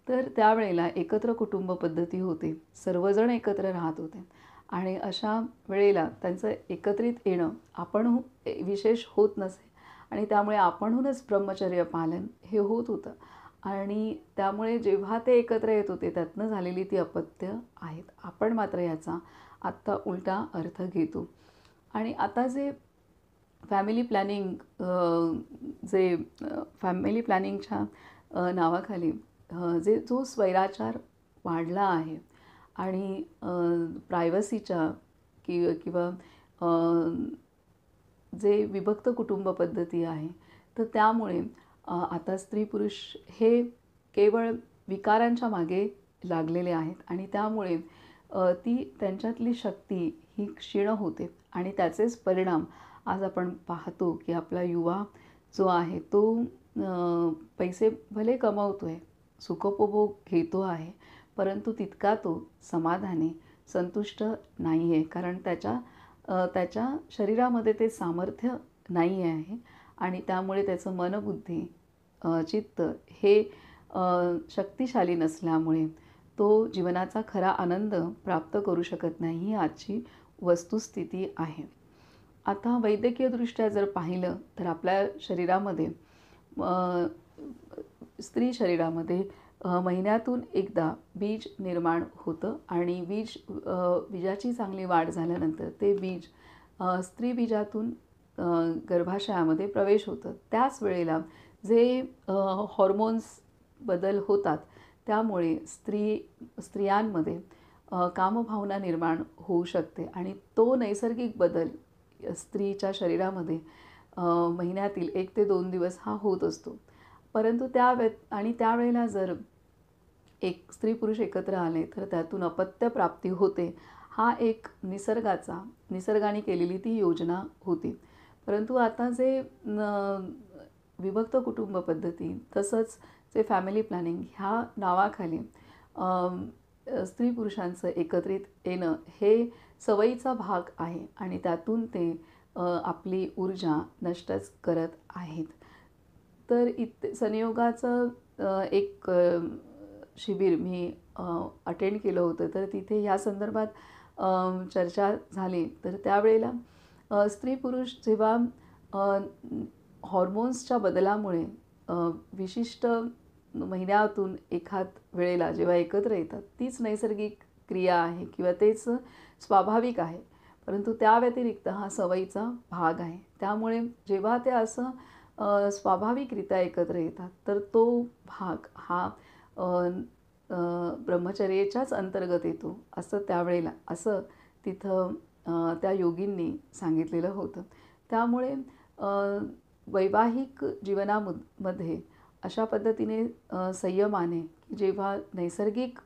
तर त्यावेळेला एकत्र कुटुंब पद्धती होते, सर्वजण एकत्र राहत होते. आणि अशा वेळेला त्यांचं एकत्रित येणं आपण विशेष होत नसे. आणि त्यामुळे आपणहूनच ब्रह्मचर्य पालन हे होत होतं. आणि त्यामुळे जेव्हा ते एकत्र येत होते त्यातनं झालेली ती अपत्य आहेत. आपण मात्र याचा आत्ता उलटा अर्थ घेतो. आणि आता जे फॅमिली प्लॅनिंगच्या नावाखाली जो स्वैराचार वाढला आहे आणि प्रायव्हसीच्या किंवा जे विभक्त कुटुंब पद्धती आहे, तर त्यामुळे आता स्त्री पुरुष हे केवळ विकारांच्या मागे लागलेले आहेत. आणि त्यामुळे ती त्यांच्यातली शक्ती ही क्षीण होते. आणि त्याचेच परिणाम आज आपण पाहतो की आपला युवा जो आहे तो पैसे भले कमावतो आहे, सुखोपभोग घेतो आहे, परंतु तितका तो समाधानी, संतुष्ट नाही आहे. कारण त्याच्या शरीरामध्ये ते सामर्थ्य नाही आहे. आणि त्यामुळे त्याचं मनबुद्धी, चित्त हे शक्तिशाली नसल्यामुळे तो जीवनाचा खरा आनंद प्राप्त करू शकत नाही. ही आजची वस्तुस्थिती आहे. आता वैद्यकीयदृष्ट्या जर पाहिलं तर आपल्या शरीरामध्ये, स्त्री शरीरामध्ये महिन्यातून एकदा बीज निर्माण होतं. आणि बीजाची चांगली वाढ झाल्यानंतर ते बीज स्त्री बीजातून गर्भाशयामध्ये प्रवेश होतं. त्याच वेळेला जे हॉर्मोन्स बदल होतात त्यामुळे स्त्रियांमध्ये कामभावना निर्माण होऊ शकते. आणि तो नैसर्गिक बदल स्त्रीच्या शरीरामध्ये महिन्यातील 1 ते 2 दिवस हा होत असतो. परंतु आणि त्यावेळेला जर एक स्त्री पुरुष एकत्र आले तर त्यातून अपत्य प्राप्ती होते. हा एक निसर्गाने केलेली ती योजना होती. परंतु आता जे विभक्त कुटुंब पद्धती तसंच जे फॅमिली प्लॅनिंग ह्या नावाखाली स्त्री पुरुषांचं एकत्रित येणं हे सवयीचा भाग आहे आणि त्यातून ते आपली ऊर्जा नष्टच करत आहेत. तर संयोगाचं एक शिबिर मी अटेंड केलं होतं. तर तिथे ह्या संदर्भात चर्चा झाली. तर त्यावेळेला स्त्री पुरुष जेव्हा हॉर्मोन्सच्या बदलामुळे विशिष्ट महिन्यातून एखाद वेळेला जेव्हा एकत्र येतात तीच नैसर्गिक क्रिया आहे किंवा तेच स्वाभाविक आहे. परंतु त्या व्यतिरिक्त हा सवयीचा भाग आहे. त्यामुळे जेव्हा ते असं स्वाभाविकरित्या एकत्र येतात तर तो भाग हा ब्रह्मचर्येच्याच अंतर्गत येतो असं तिथं त्या योगींनी सांगितलेलं होतं. त्यामुळे वैवाहिक जीवनामध्ये अशा पद्धतीने संयमाने जेव्हा नैसर्गिक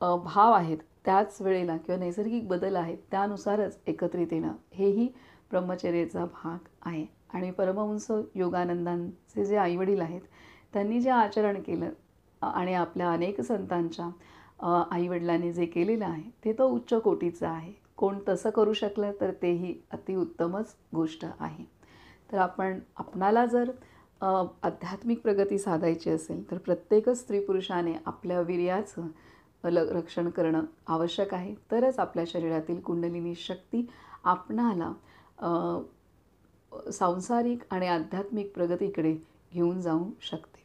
भाव आहेत त्याच वेळेला किंवा नैसर्गिक बदल आहेत त्यानुसारच एकत्रित येणं हेही ब्रह्मचर्येचा भाग आहे. आणि परमहंस योगानंदांचे जे आईवडील आहेत त्यांनी जे आचरण केलं आणि आपल्या अनेक संतांच्या आईवडिलांनी जे केलेलं आहे ते तो उच्च कोटीचं आहे. कोण तसं करू शकलं तर तेही अतिउत्तमच गोष्ट आहे. तर आपणाला जर आध्यात्मिक प्रगती साधायची असेल तर प्रत्येकच स्त्री पुरुषाने आपल्या वीर्याचं रक्षण करणं आवश्यक आहे. तरच आपल्या शरीरातील कुंडलिनी शक्ती आपणाला सांसारिक आणि आध्यात्मिक प्रगतीकडे घेऊन जाऊ शकते.